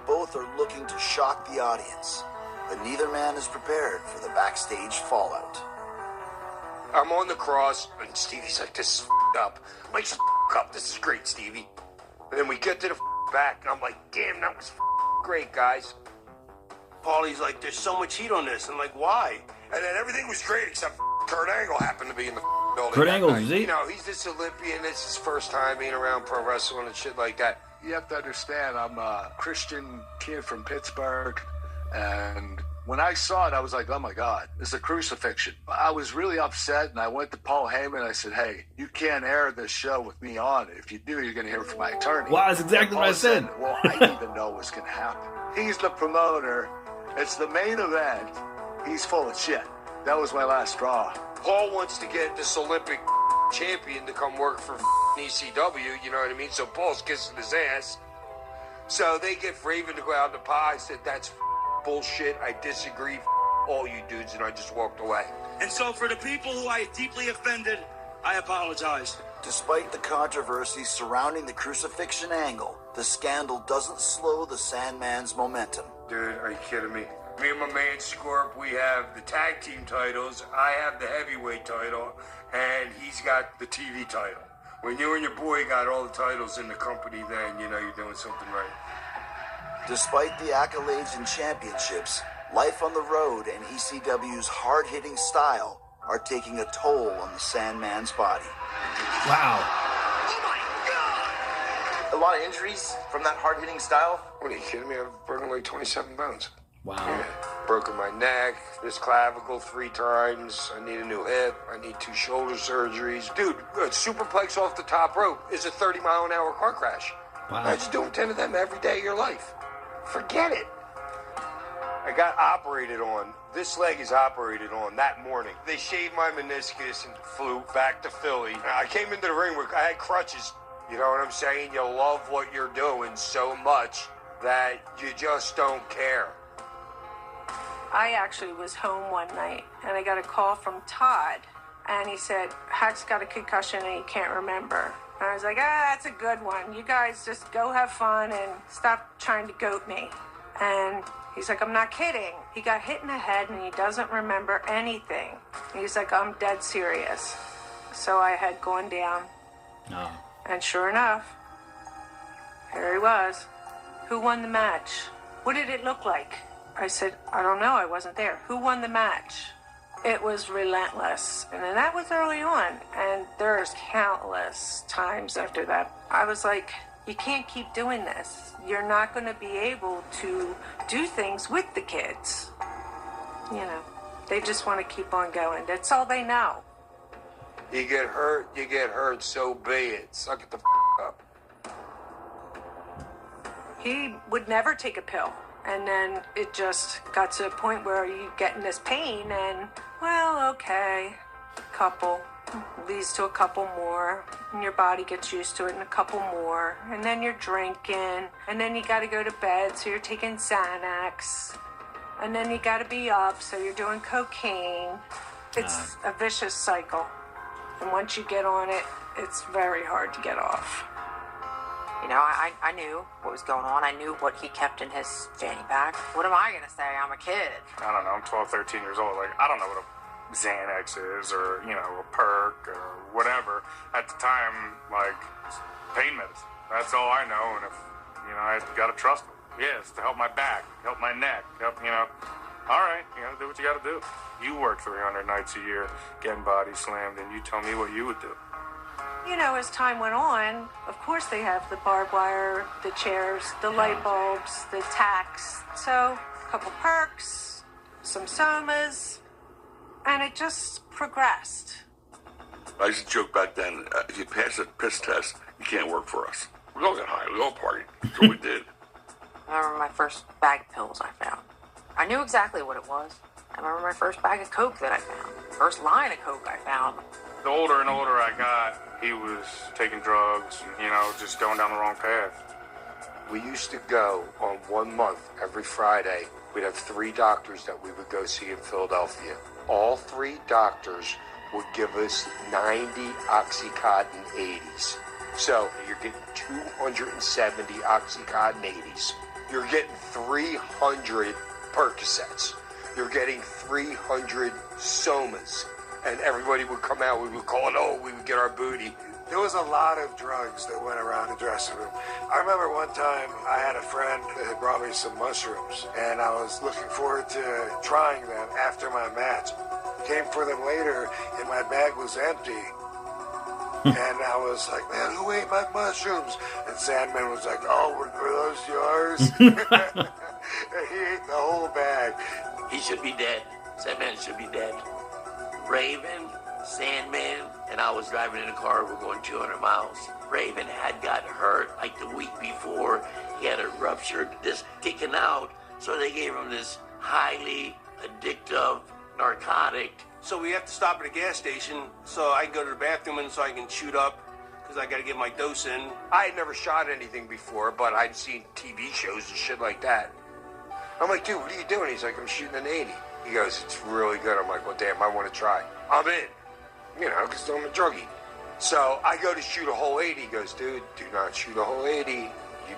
Both are looking to shock the audience, but neither man is prepared for the backstage fallout. I'm on the cross, and Stevie's like, this is up. I'm like, up, this is great, Stevie. And then we get to the back, and I'm like, damn, that was great, guys. Paulie's like, there's so much heat on this. I'm like, why? And then everything was great except Kurt Angle happened to be in the building. Kurt Angle, is he? You know, he's this Olympian. It's his first time being around pro wrestling and shit like that. You have to understand, I'm a Christian kid from Pittsburgh, and when I saw it, I was like, oh my God, it's a crucifixion. I was really upset, and I went to Paul Heyman, and I said, hey, you can't air this show with me on it. If you do, you're going to hear from my attorney. Wow, that's exactly what I said. Well, I didn't even know what's going to happen. He's the promoter. It's the main event. He's full of shit. That was my last straw. Paul wants to get this Olympic champion to come work for ECW, you know what I mean? So Paul's kissing his ass. So they get Raven to go out in the pie. I said, that's bullshit. I disagree. All you dudes. And I just walked away. And so for the people who I deeply offended, I apologize. Despite the controversy surrounding the crucifixion angle, the scandal doesn't slow the Sandman's momentum. Dude, are you kidding me? Me and my man Scorp, we have the tag team titles. I have the heavyweight title, and he's got the TV title. When you and your boy got all the titles in the company, then you know you're doing something right. Despite the accolades and championships, life on the road and ECW's hard-hitting style are taking a toll on the Sandman's body. Wow. A lot of injuries from that hard-hitting style. What are you kidding me? I've broken like 27 bones. Wow. Yeah. Broken my neck, this clavicle 3 times. I need a new hip. I need 2 shoulder surgeries. Dude, a superplex off the top rope is a 30-mile-an-hour car crash. Wow. Imagine doing 10 of them every day of your life. Forget it. I got operated on. This leg is operated on that morning. They shaved my meniscus and flew back to Philly. I came into the ring with, I had crutches. You know what I'm saying? You love what you're doing so much that you just don't care. I actually was home one night, and I got a call from Todd, and he said, Hack's got a concussion and he can't remember. And I was like, that's a good one. You guys just go have fun and stop trying to goat me. And he's like, I'm not kidding. He got hit in the head and he doesn't remember anything. And he's like, I'm dead serious. So I had gone down. No. And sure enough, here he was. Who won the match? What did it look like? I said, I don't know, I wasn't there. Who won the match? It was relentless. And then that was early on. And there's countless times after that. I was like, you can't keep doing this. You're not going to be able to do things with the kids. You know, they just want to keep on going. That's all they know. You get hurt, so be it. Suck it the up. He would never take a pill. And then it just got to a point where you get in this pain and, well, okay, couple leads to a couple more, and your body gets used to it, and a couple more, and then you're drinking, and then you got to go to bed, so you're taking Xanax, and then you got to be up, so you're doing cocaine. It's a vicious cycle, and once you get on it, it's very hard to get off. You know, I knew what was going on. I knew what he kept in his fanny pack. What am I going to say? I'm a kid. I don't know. I'm 12, 13 years old. Like, I don't know what a Xanax is or, you know, a perk or whatever. At the time, like, pain medicine. That's all I know. And if, you know, I got to trust him. Yes, to help my back, help my neck, help, you know. All right, you got to do what you got to do. You work 300 nights a year getting body slammed, and you tell me what you would do. You know, as time went on, of course they have the barbed wire, the chairs, the light bulbs, the tacks. So, a couple perks, some somas, and it just progressed. I used to joke back then, if you pass a piss test, you can't work for us. We all got high, we all partied. That's what we did. I remember my first bag of pills I found. I knew exactly what it was. I remember my first bag of Coke that I found. First line of Coke I found. The older and older I got, he was taking drugs, and, you know, just going down the wrong path. We used to go on 1 month, every Friday. We'd have 3 doctors that we would go see in Philadelphia. All 3 doctors would give us 90 Oxycontin 80s. So you're getting 270 Oxycontin 80s. You're getting 300 Percocets. You're getting 300 Somas. And everybody would come out, we would call it, oh, we would get our booty. There was a lot of drugs that went around the dressing room. I remember one time I had a friend that had brought me some mushrooms, and I was looking forward to trying them after my match. Came for them later, and my bag was empty. And I was like, man, who ate my mushrooms? And Sandman was like, oh, were those yours? He ate the whole bag. He should be dead. Sandman should be dead. Raven, Sandman, and I was driving in a car. We're going 200 miles. Raven had got hurt like the week before. He had a rupture disc sticking out. So they gave him this highly addictive narcotic. So we have to stop at a gas station so I can go to the bathroom and so I can shoot up because I got to get my dose in. I had never shot anything before, but I'd seen TV shows and shit like that. I'm like, dude, what are you doing? He's like, I'm shooting an 80. He goes, it's really good. I'm like, well, damn, I want to try. I'm in, you know, because I'm a druggie. So I go to shoot a whole 80. He goes, dude, do not shoot a whole 80. You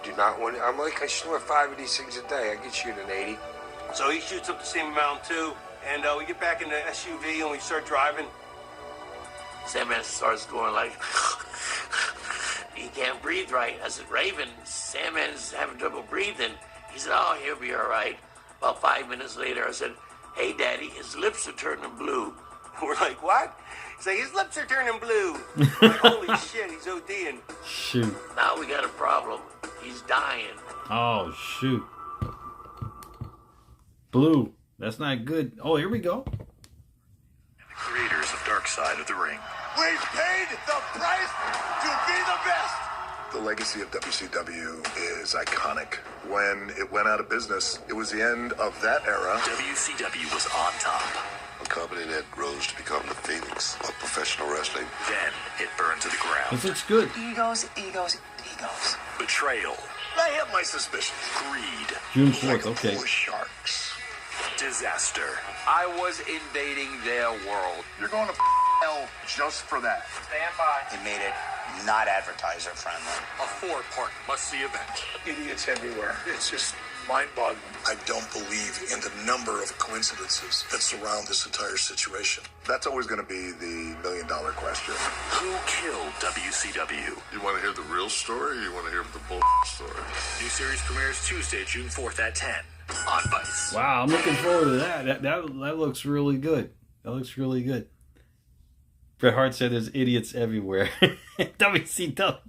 do not want to. I'm like, I snort 5 of these things a day. I can shoot an 80. So he shoots up the same amount, too. And we get back in the SUV and we start driving. Sandman starts going like, he can't breathe right. I said, Raven, Sandman's having trouble breathing. He said, oh, he'll be all right. About 5 minutes later, I said, hey, Daddy, his lips are turning blue. We're like, what? Say, his lips are turning blue. I'm like, holy shit, he's ODing. Shoot. Now we got a problem. He's dying. Oh, shoot. Blue. That's not good. Oh, here we go. The creators of Dark Side of the Ring. We've paid the price to be the best. The legacy of WCW is iconic. When it went out of business, it was the end of that era. WCW was on top. A company that rose to become the phoenix of professional wrestling. Then it burned to the ground. This looks good. Egos, egos, egos. Betrayal. I have my suspicions. Greed. June 4th, okay. Sharks. Disaster. I was invading their world. You're going to hell just for that. Stand by. They made it not advertiser friendly. A 4-part must-see event. Idiots everywhere. It's just mind-boggling. I don't believe in the number of coincidences that surround this entire situation. That's always going to be the million-dollar question. Who killed WCW? You want to hear the real story, or you want to hear the bull story? New series premieres Tuesday, June 4th at 10 on Vice. Wow, I'm looking forward to that. That looks really good. That looks really good. Bret Hart said there's idiots everywhere. WCW.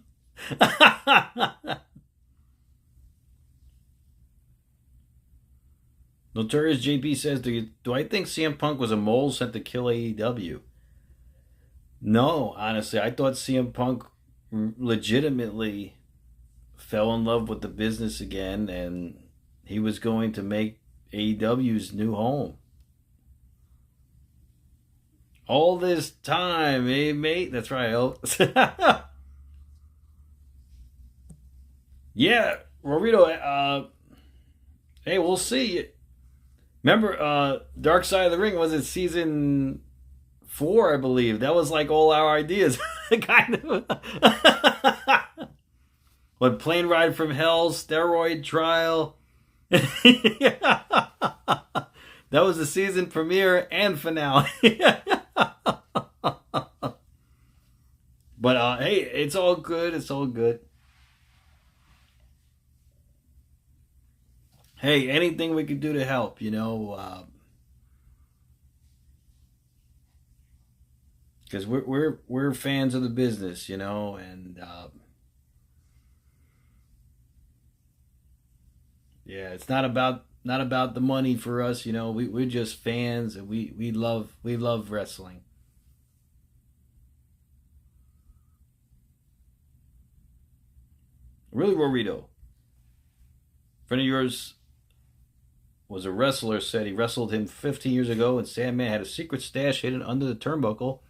Notorious JP says, do I think CM Punk was a mole sent to kill AEW? No, honestly. I thought CM Punk legitimately fell in love with the business again, and he was going to make AEW's new home. All this time, eh, mate? That's right, Elvis. Yeah, Rorito, hey, we'll see. Remember, Dark Side of the Ring was it season 4, I believe. That was like all our ideas. Kind of. What, Plane Ride from Hell, Steroid Trial. That was the season premiere and finale. But, hey, it's all good. It's all good. Hey, anything we could do to help, you know, because we're fans of the business, you know, and yeah, it's not about the money for us, you know. We're just fans, and we love wrestling. Really, Rorito, friend of yours was a wrestler, said he wrestled him 15 years ago, and Sandman had a secret stash hidden under the turnbuckle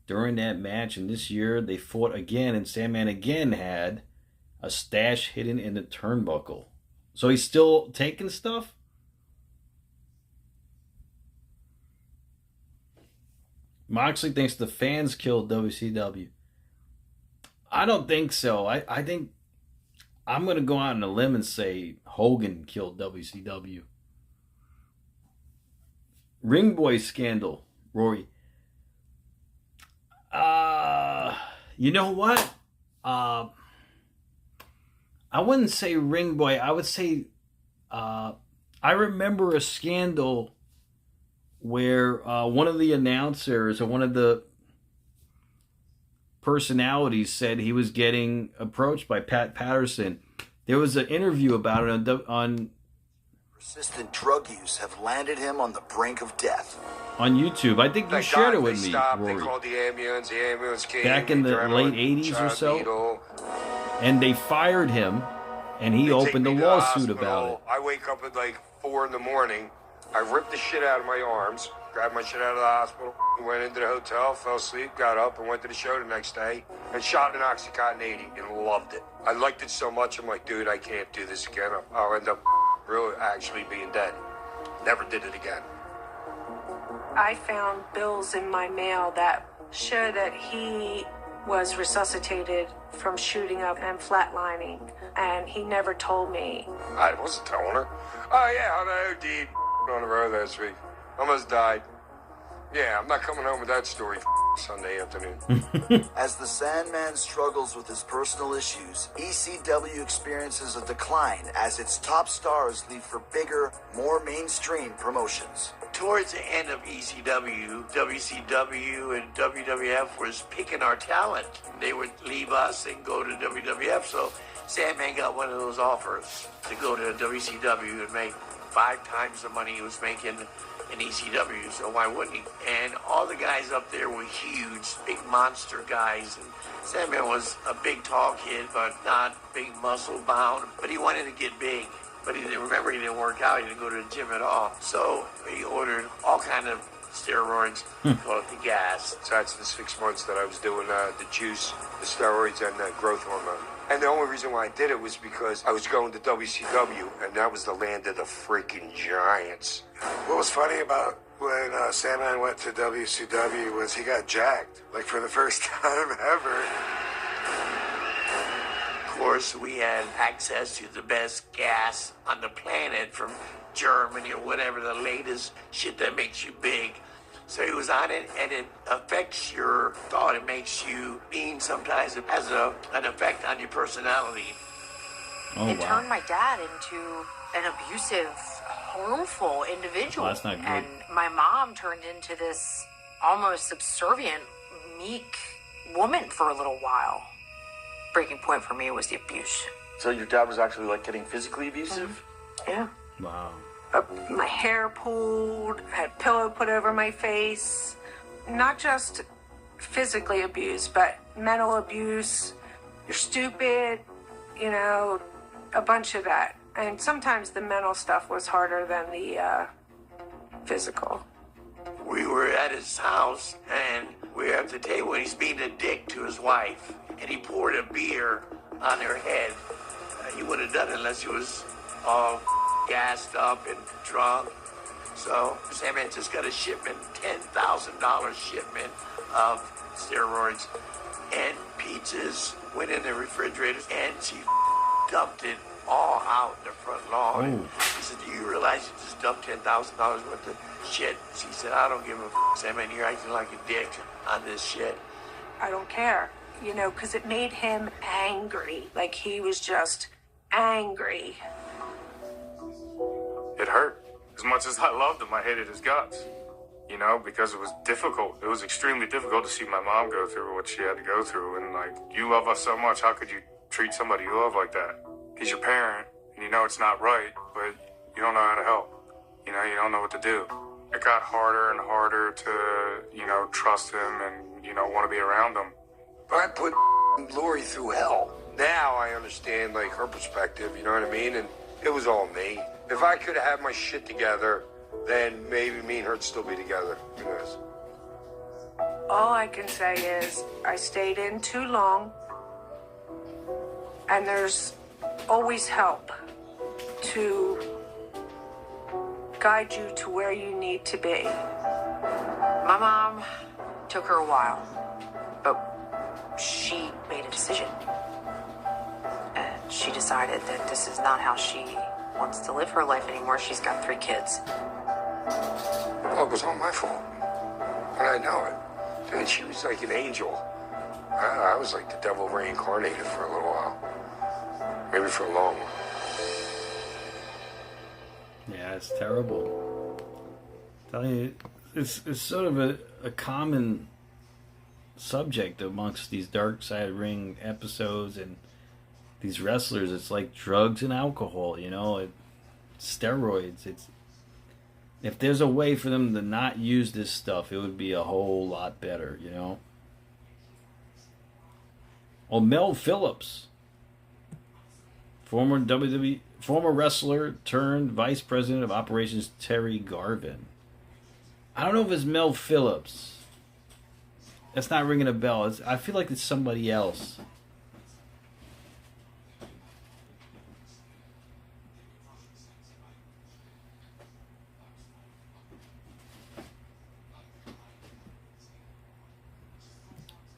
during that match. And this year they fought again, and Sandman again had a stash hidden in the turnbuckle. So he's still taking stuff? Moxley thinks the fans killed WCW. I don't think so. I think I'm going to go out on a limb and say Hogan killed WCW. Ring Boy scandal, Rory. You know what? I wouldn't say Ring Boy. I would say I remember a scandal where one of the announcers or one of the personalities said he was getting approached by Pat Patterson. There was an interview about it on Persistent drug use have landed him on the brink of death. On YouTube. I think you shared it with me, Rory. They called the ambulance came. Back in the late 80s or so. And they fired him, and he opened a lawsuit about it. I wake up at like 4 in the morning. I ripped the shit out of my arms, grabbed my shit out of the hospital, went into the hotel, fell asleep, got up, and went to the show the next day, and shot an Oxycontin 80 and loved it. I liked it so much, I'm like, dude, I can't do this again. I'll end up really actually being dead. Never did it again. I found bills in my mail that show that he was resuscitated from shooting up and flatlining, and he never told me. I wasn't telling her. Oh yeah, I OD'd on the road last week. Almost died. Yeah, I'm not coming home with that story Sunday afternoon. As the Sandman struggles with his personal issues, ECW experiences a decline as its top stars leave for bigger, more mainstream promotions. Towards the end of ECW, WCW and WWF was picking our talent. They would leave us and go to WWF, so Sandman got one of those offers to go to WCW and make 5 times the money he was making in ECW, so why wouldn't he? And all the guys up there were huge, big monster guys. And Sandman was a big tall kid, but not big muscle bound. But he wanted to get big. But he didn't work out. He didn't go to the gym at all. So he ordered all kind of steroids, call it the gas. So that's the 6 months that I was doing the juice, the steroids, and the growth hormone. And the only reason why I did it was because I was going to WCW, and that was the land of the freaking giants. What was funny about when Sandman went to WCW was he got jacked, like for the first time ever. Of course, we had access to the best gas on the planet from Germany or whatever, the latest shit that makes you big. So he was on it, and it affects your thought. It makes you mean sometimes. It has an effect on your personality. Oh, it turned my dad into an abusive, harmful individual. Well, that's not good. And my mom turned into this almost subservient, meek woman for a little while. Breaking point for me was the abuse. So your dad was actually like getting physically abusive? Yeah. Wow. My hair pulled, I had pillow put over my face. Not just physically abused, but mental abuse. You're stupid, you know, a bunch of that. And sometimes the mental stuff was harder than the physical. We were at his house, and we were at the table, and he's being a dick to his wife. And he poured a beer on her head. He wouldn't have done it unless he was all gassed up and drunk. So Sandman just got a shipment, $10,000 shipment of steroids and pizzas. Went in the refrigerator, and she dumped it all out in the front lawn. He said, "Do you realize you just dumped $10,000 worth of shit?" She said, "I don't give a Sandman, you're acting like a dick on this shit." I don't care, you know, because it made him angry. Like he was just angry. It hurt. As much as I loved him, I hated his guts. You know, because it was difficult. It was extremely difficult to see my mom go through what she had to go through. And like, you love us so much, how could you treat somebody you love like that? He's your parent, and you know it's not right, but you don't know how to help. You know, you don't know what to do. It got harder and harder to, you know, trust him and, you know, want to be around him. But I put Lori through hell. Now I understand, like, her perspective, you know what I mean? And it was all me. If I could have had my shit together, then maybe me and her'd still be together. Who knows? All I can say is I stayed in too long, and there's always help to guide you to where you need to be. My mom took her a while, but she made a decision. And she decided that this is not how she wants to live her life anymore. She's got 3 kids. Well, it was all my fault. And I know it. And she was like an angel. I was like the devil reincarnated for a little while. Maybe for a long while. Yeah, it's terrible. I'm telling you, it's sort of a common subject amongst these Dark Side Ring episodes and these wrestlers. It's like drugs and alcohol, you know, steroids. If there's a way for them to not use this stuff, it would be a whole lot better, you know. Well, Mel Phillips, former wrestler turned vice president of operations, Terry Garvin. I don't know if it's Mel Phillips. That's not ringing a bell. I feel like it's somebody else.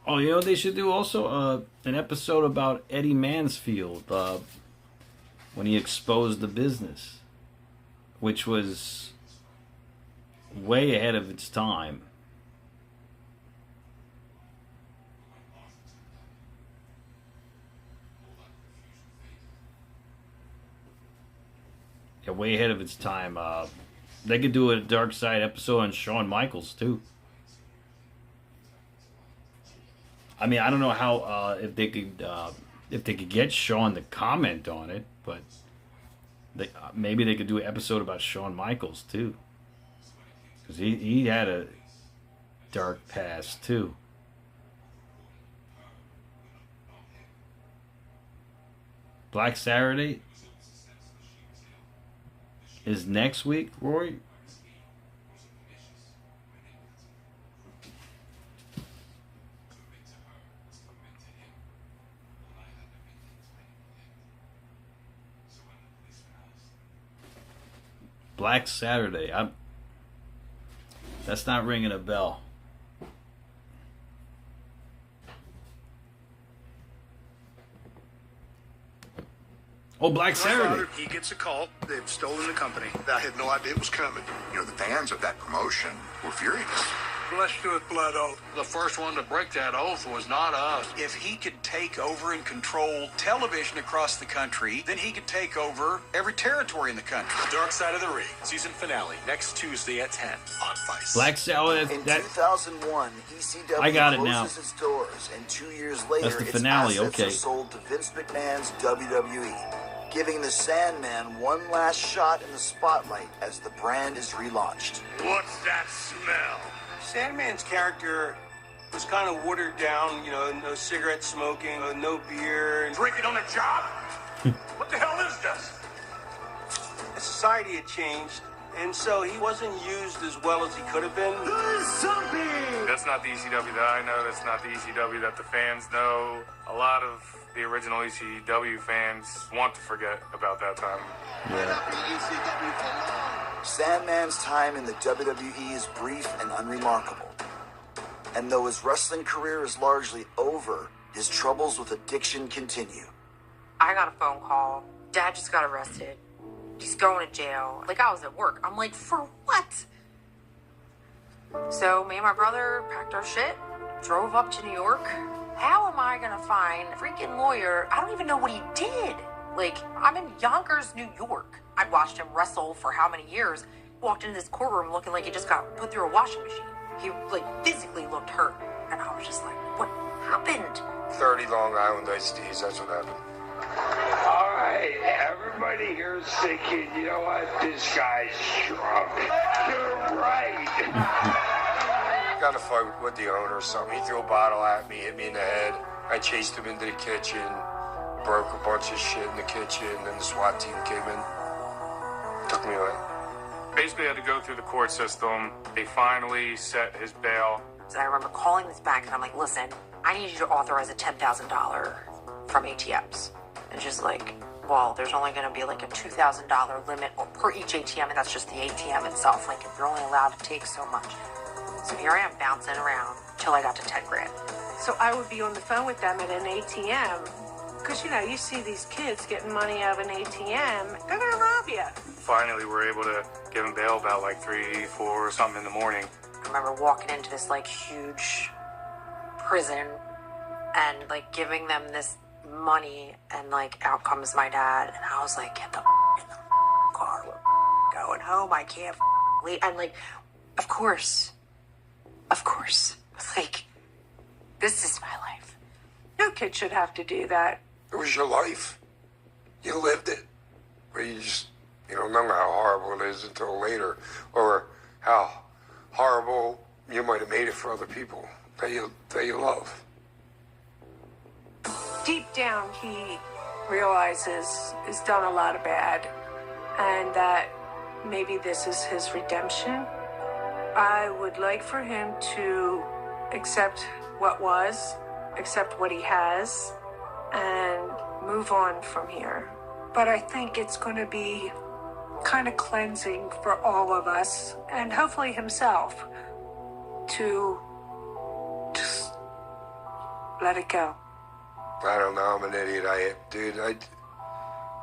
Oh, you know what they should do also? An episode about Eddie Mansfield when he exposed the business, which was way ahead of its time. Yeah, way ahead of its time. They could do a Dark Side episode on Shawn Michaels too. I mean, I don't know how if they could get Shawn to comment on it, but maybe they could do an episode about Shawn Michaels too, because he had a dark past too. Black Saturday is next week, Roy. Black Saturday. That's not ringing a bell. Oh, Black Saturday. He gets a call. They've stolen the company. I had no idea it was coming. You know, the fans of that promotion were furious. Blessed with blood oath. The first one to break that oath was not us. If he could take over and control television across the country, then he could take over every territory in the country. Dark Side of the Ring, season finale, next Tuesday at 10 on Vice. Black Saturday. In 2001, ECW I got it now. closes its doors, and 2 years later, That's the finale, its assets okay. are sold to Vince McMahon's WWE, giving the Sandman one last shot in the spotlight as the brand is relaunched. What's that smell? Sandman's character was kind of watered down, you know, no cigarette smoking, no beer. Drinking on the job? What the hell is this? The society had changed, and so he wasn't used as well as he could have been. That's not the ECW that I know. That's not the ECW that the fans know. A lot of the original ECW fans want to forget about that time. Sandman's time in the WWE is brief and unremarkable. And though his wrestling career is largely over, his troubles with addiction continue. I got a phone call. Dad just got arrested. He's going to jail. Like, I was at work. I'm like, for what? So me and my brother packed our shit, drove up to New York. How am I gonna find a freaking lawyer? I don't even know what he did. Like, I'm in Yonkers, New York. I'd watched him wrestle for how many years. Walked into this courtroom looking like he just got put through a washing machine. He, like, physically looked hurt. And I was just like, what happened? 30 Long Island iced teas, that's what happened. All right, everybody here is thinking, you know what, this guy's drunk. You're right. Got a fight with the owner or something. He threw a bottle at me, hit me in the head. I chased him into the kitchen, broke a bunch of shit in the kitchen, and the SWAT team came in, took me away. Basically, I had to go through the court system. They finally set his bail. So I remember calling this bank and I'm like, listen, I need you to authorize a $10,000 from ATMs. And she's like, well, there's only going to be like a $2,000 limit per each ATM, and that's just the ATM itself. Like, you're only allowed to take so much. So here I am bouncing around till I got to 10 grand. So I would be on the phone with them at an ATM. Because, you know, you see these kids getting money out of an ATM, they're going to rob you. Finally, we're able to give him bail about like 3, 4 or something in the morning. I remember walking into this like huge prison and like giving them this money, and like out comes my dad, and I was like, get the in the car, we're going home, I can't leave. And like, of course, like, this is my life. No kid should have to do that. It was your life. You lived it. But you just, you don't know how horrible it is until later, or how horrible you might have made it for other people that you love. Deep down, he realizes he's done a lot of bad, and that maybe this is his redemption. I would like for him to accept what was, accept what he has, and move on from here. But I think it's going to be kind of cleansing for all of us, and hopefully himself, to just let it go. I don't know, I'm an idiot.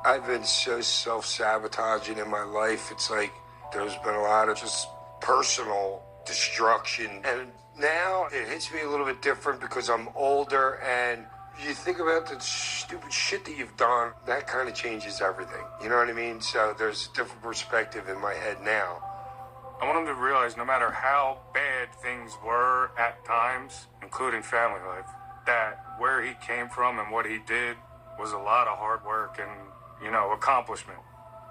I've been so self-sabotaging in my life. It's like there's been a lot of just personal destruction. And now it hits me a little bit different because I'm older and You think about the stupid shit that you've done, that kind of changes everything. You know what I mean? So there's a different perspective in my head now. I want him to realize no matter how bad things were at times, including family life, that where he came from and what he did was a lot of hard work and, accomplishment.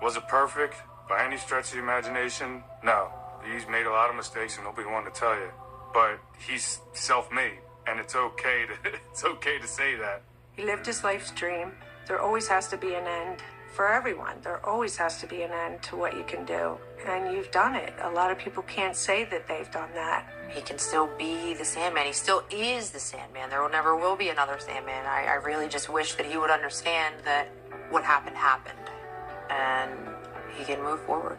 Was it perfect by any stretch of the imagination? No. He's made a lot of mistakes and he'll be the one to tell you. But he's self-made. And it's okay to say that. He lived his life's dream. There always has to be an end for everyone. There always has to be an end to what you can do. And you've done it. A lot of people can't say that they've done that. He can still be the Sandman. He still is the Sandman. There never will be another Sandman. I really just wish that he would understand that what happened happened. And he can move forward.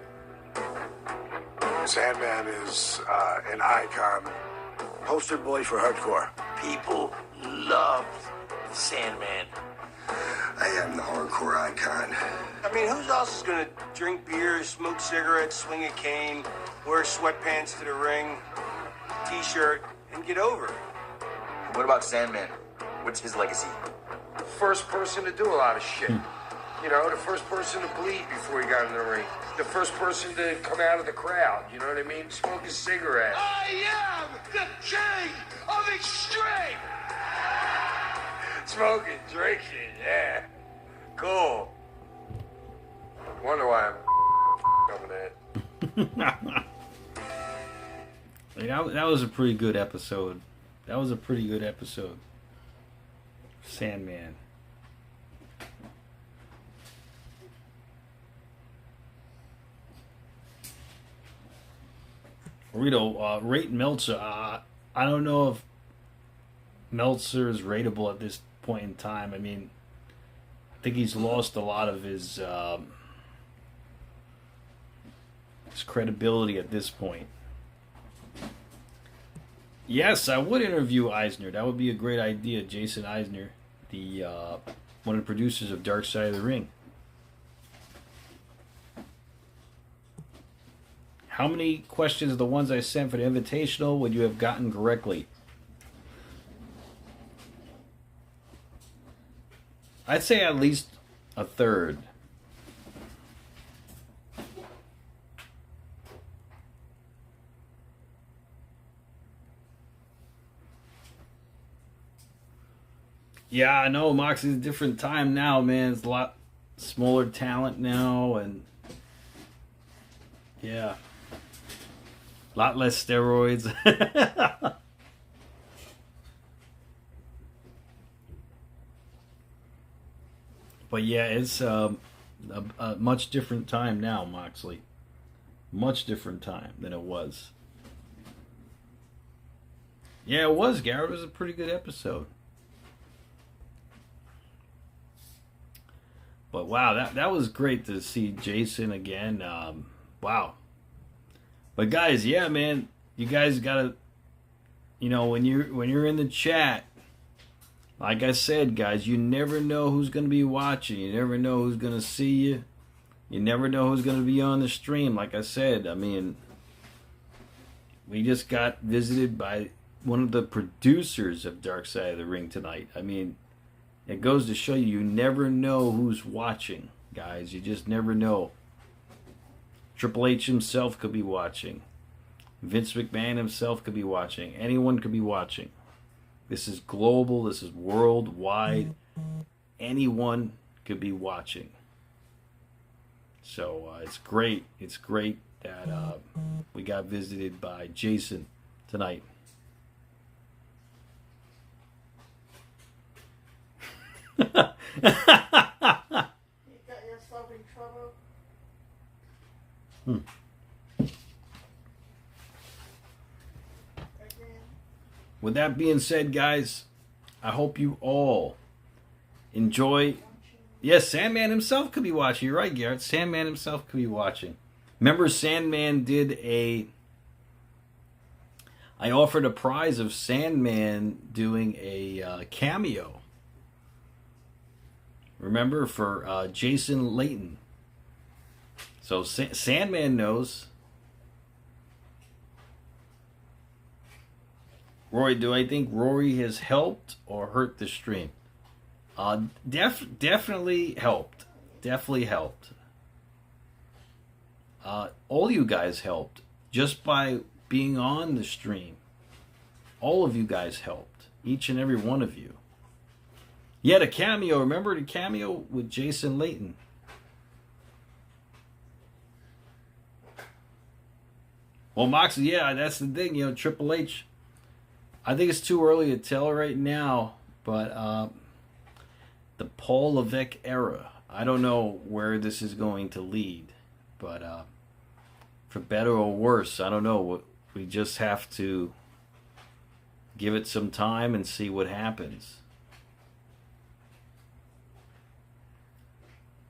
Sandman is an icon. Poster boy for hardcore. People love the Sandman. I am the hardcore icon. I mean, who else is gonna drink beer, smoke cigarettes, swing a cane, wear sweatpants to the ring, t-shirt, and get over it? What about Sandman? What's his legacy? The first person to do a lot of shit. The first person to bleed before he got in the ring. The first person to come out of the crowd, you know what I mean? Smoke a cigarette. I am the king of extreme! Smoking, drinking, yeah. Cool. Wonder why I'm coming in. That was a pretty good episode. Sandman. Rito, rate Meltzer. I don't know if Meltzer is rateable at this point in time. I mean, I think he's lost a lot of his credibility at this point. Yes, I would interview Eisner. That would be a great idea. Jason Eisner, the one of the producers of Dark Side of the Ring. How many questions of the ones I sent for the Invitational would you have gotten correctly? I'd say at least a third. Yeah, I know, Moxie's a different time now, man. It's a lot smaller talent now, and yeah. A lot less steroids. But yeah, it's a much different time now, Moxley. Much different time than it was. Yeah, it was, Garrett. It was a pretty good episode. But wow, that was great to see Jason again. Wow. But guys, yeah, man, you guys gotta, when you're in the chat, like I said, guys, you never know who's gonna be watching. You never know who's gonna see you. You never know who's gonna be on the stream. Like I said, I mean, we just got visited by one of the producers of Dark Side of the Ring tonight. I mean, it goes to show you never know who's watching, guys. You just never know. Triple H himself could be watching. Vince McMahon himself could be watching. Anyone could be watching. This is global. This is worldwide. Anyone could be watching. So it's great. It's great that we got visited by Jason tonight. You got yourself in trouble? With that being said, guys, I hope you all enjoy. Yes, Sandman himself could be watching. You're right, Garrett. Sandman himself could be watching. Remember, Sandman did I offered a prize of Sandman doing a cameo. Remember, for Jason Layton. So Sandman knows. Rory, do I think Rory has helped or hurt the stream? Definitely helped. Definitely helped. All you guys helped just by being on the stream. All of you guys helped. Each and every one of you. You had a cameo. Remember the cameo with Jason Layton? Well, Moxley, yeah, that's the thing. You know, Triple H, I think it's too early to tell right now, but the Paul Levesque era, I don't know where this is going to lead, but for better or worse, I don't know. We just have to give it some time and see what happens.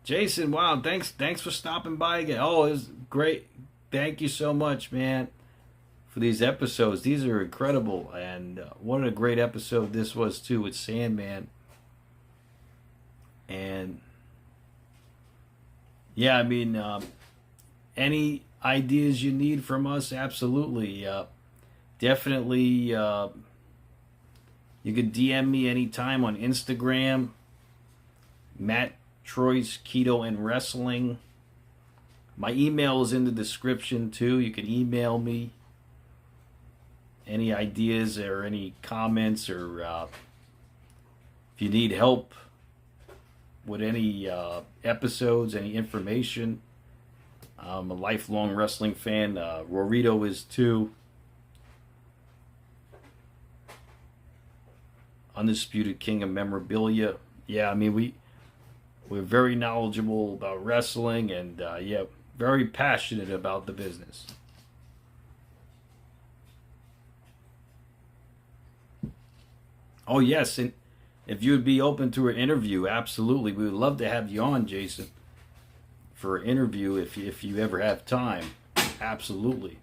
Jason, wow, thanks for stopping by again. Oh, it was great. Thank you so much, man, for these episodes. These are incredible, and what a great episode this was too with Sandman. And yeah, I mean, any ideas you need from us, absolutely. Definitely, you can DM me anytime on Instagram, MATTROISE Keto and Wrestling. My email is in the description too. You can email me any ideas or any comments, or if you need help with any episodes, any information. I'm a lifelong wrestling fan. Rorito is too. Undisputed King of Memorabilia. Yeah, I mean, we're very knowledgeable about wrestling, and yeah, very passionate about the business. Oh yes, and if you would be open to an interview, absolutely, we would love to have you on, Jason, for an interview if you ever have time. Absolutely.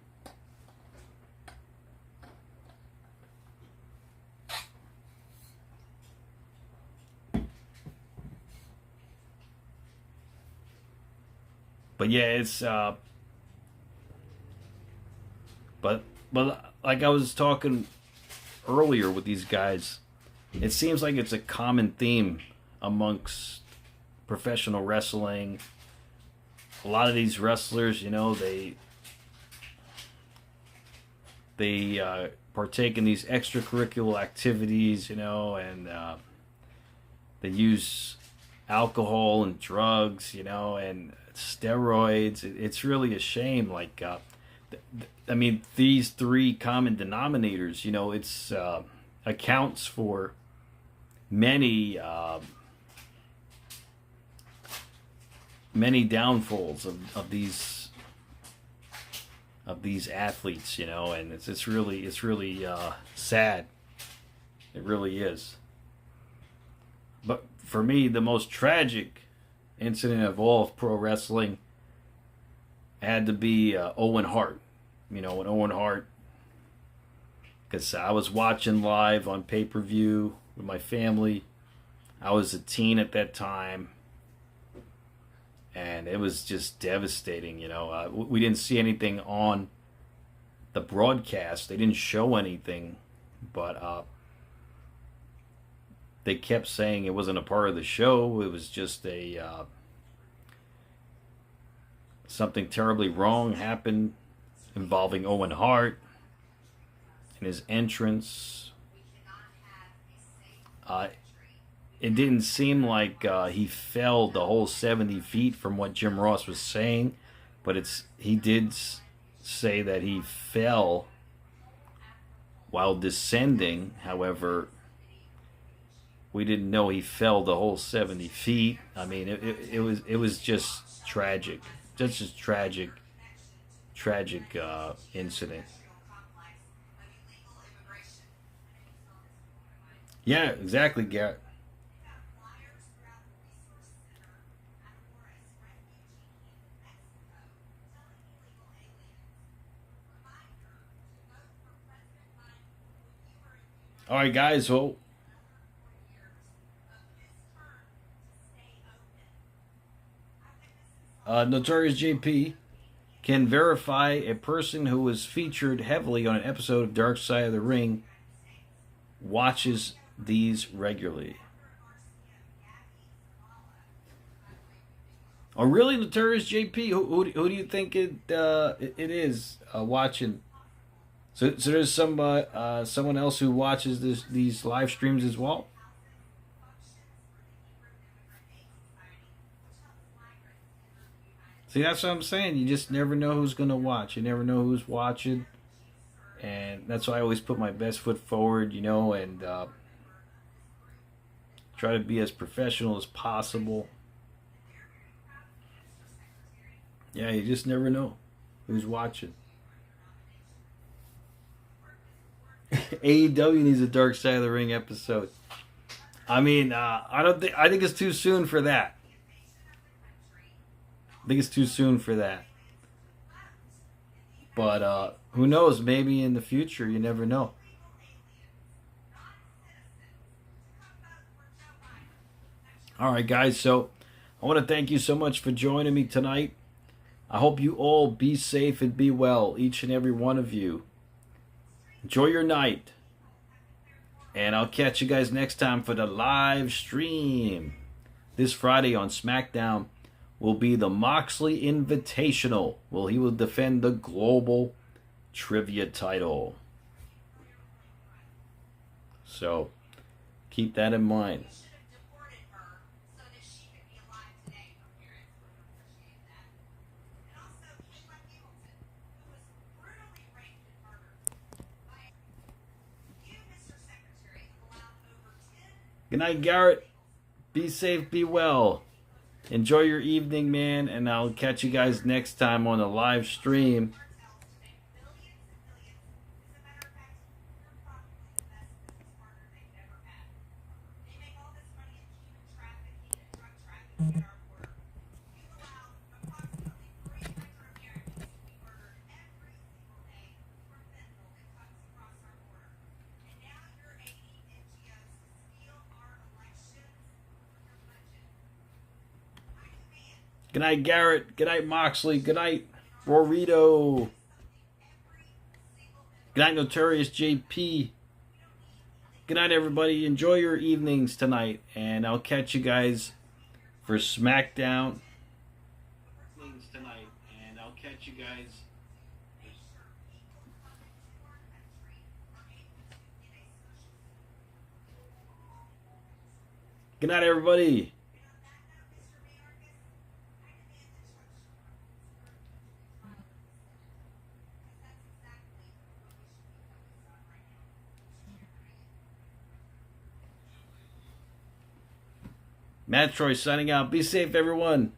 But yeah, it's but like I was talking earlier with these guys, it seems like it's a common theme amongst professional wrestling. A lot of these wrestlers, you know, they partake in these extracurricular activities, you know, and they use alcohol and drugs, you know, and steroids. It's really a shame. Like, I mean, these three common denominators, you know, it's accounts for many downfalls of these athletes, you know, and it's really sad. It really is. But for me, the most tragic incident of all of pro wrestling had to be Owen Hart. You know, when Owen Hart, because I was watching live on pay-per-view with my family. I was a teen at that time, and it was just devastating. You know, we didn't see anything on the broadcast. They didn't show anything, but they kept saying it wasn't a part of the show. It was just something terribly wrong happened involving Owen Hart and his entrance. It didn't seem like he fell the whole 70 feet from what Jim Ross was saying, but he did say that he fell while descending. However, we didn't know he fell the whole 70 feet. I mean, it was just tragic. Just tragic incident. Yeah, exactly, Garrett. All right, guys. So, Notorious JP can verify a person who was featured heavily on an episode of Dark Side of the Ring watches these regularly. Oh, really, Notorious JP? Who do you think it is watching? So there's someone else who watches these live streams as well. See, that's what I'm saying. You just never know who's gonna watch. You never know who's watching, and that's why I always put my best foot forward, you know, and try to be as professional as possible. Yeah, you just never know who's watching. AEW needs a Dark Side of the Ring episode. I mean, I think it's too soon for that. I think it's too soon for that. But who knows? Maybe in the future, you never know. All right, guys. So I want to thank you so much for joining me tonight. I hope you all be safe and be well, each and every one of you. Enjoy your night. And I'll catch you guys next time for the live stream. This Friday on SmackDown will be the Moxley Invitational. Well, he will defend the Global Trivia title. So, keep that in mind. Good night, Garrett. Be safe, be well. Enjoy your evening, man, and I'll catch you guys next time on the live stream. Good night, Garrett. Good night, Moxley. Good night, Rorito. Good night, Notorious JP. Good night, everybody. Enjoy your evenings tonight, and I'll catch you guys for SmackDown. Good night, everybody. MATTROISE signing out. Be safe, everyone.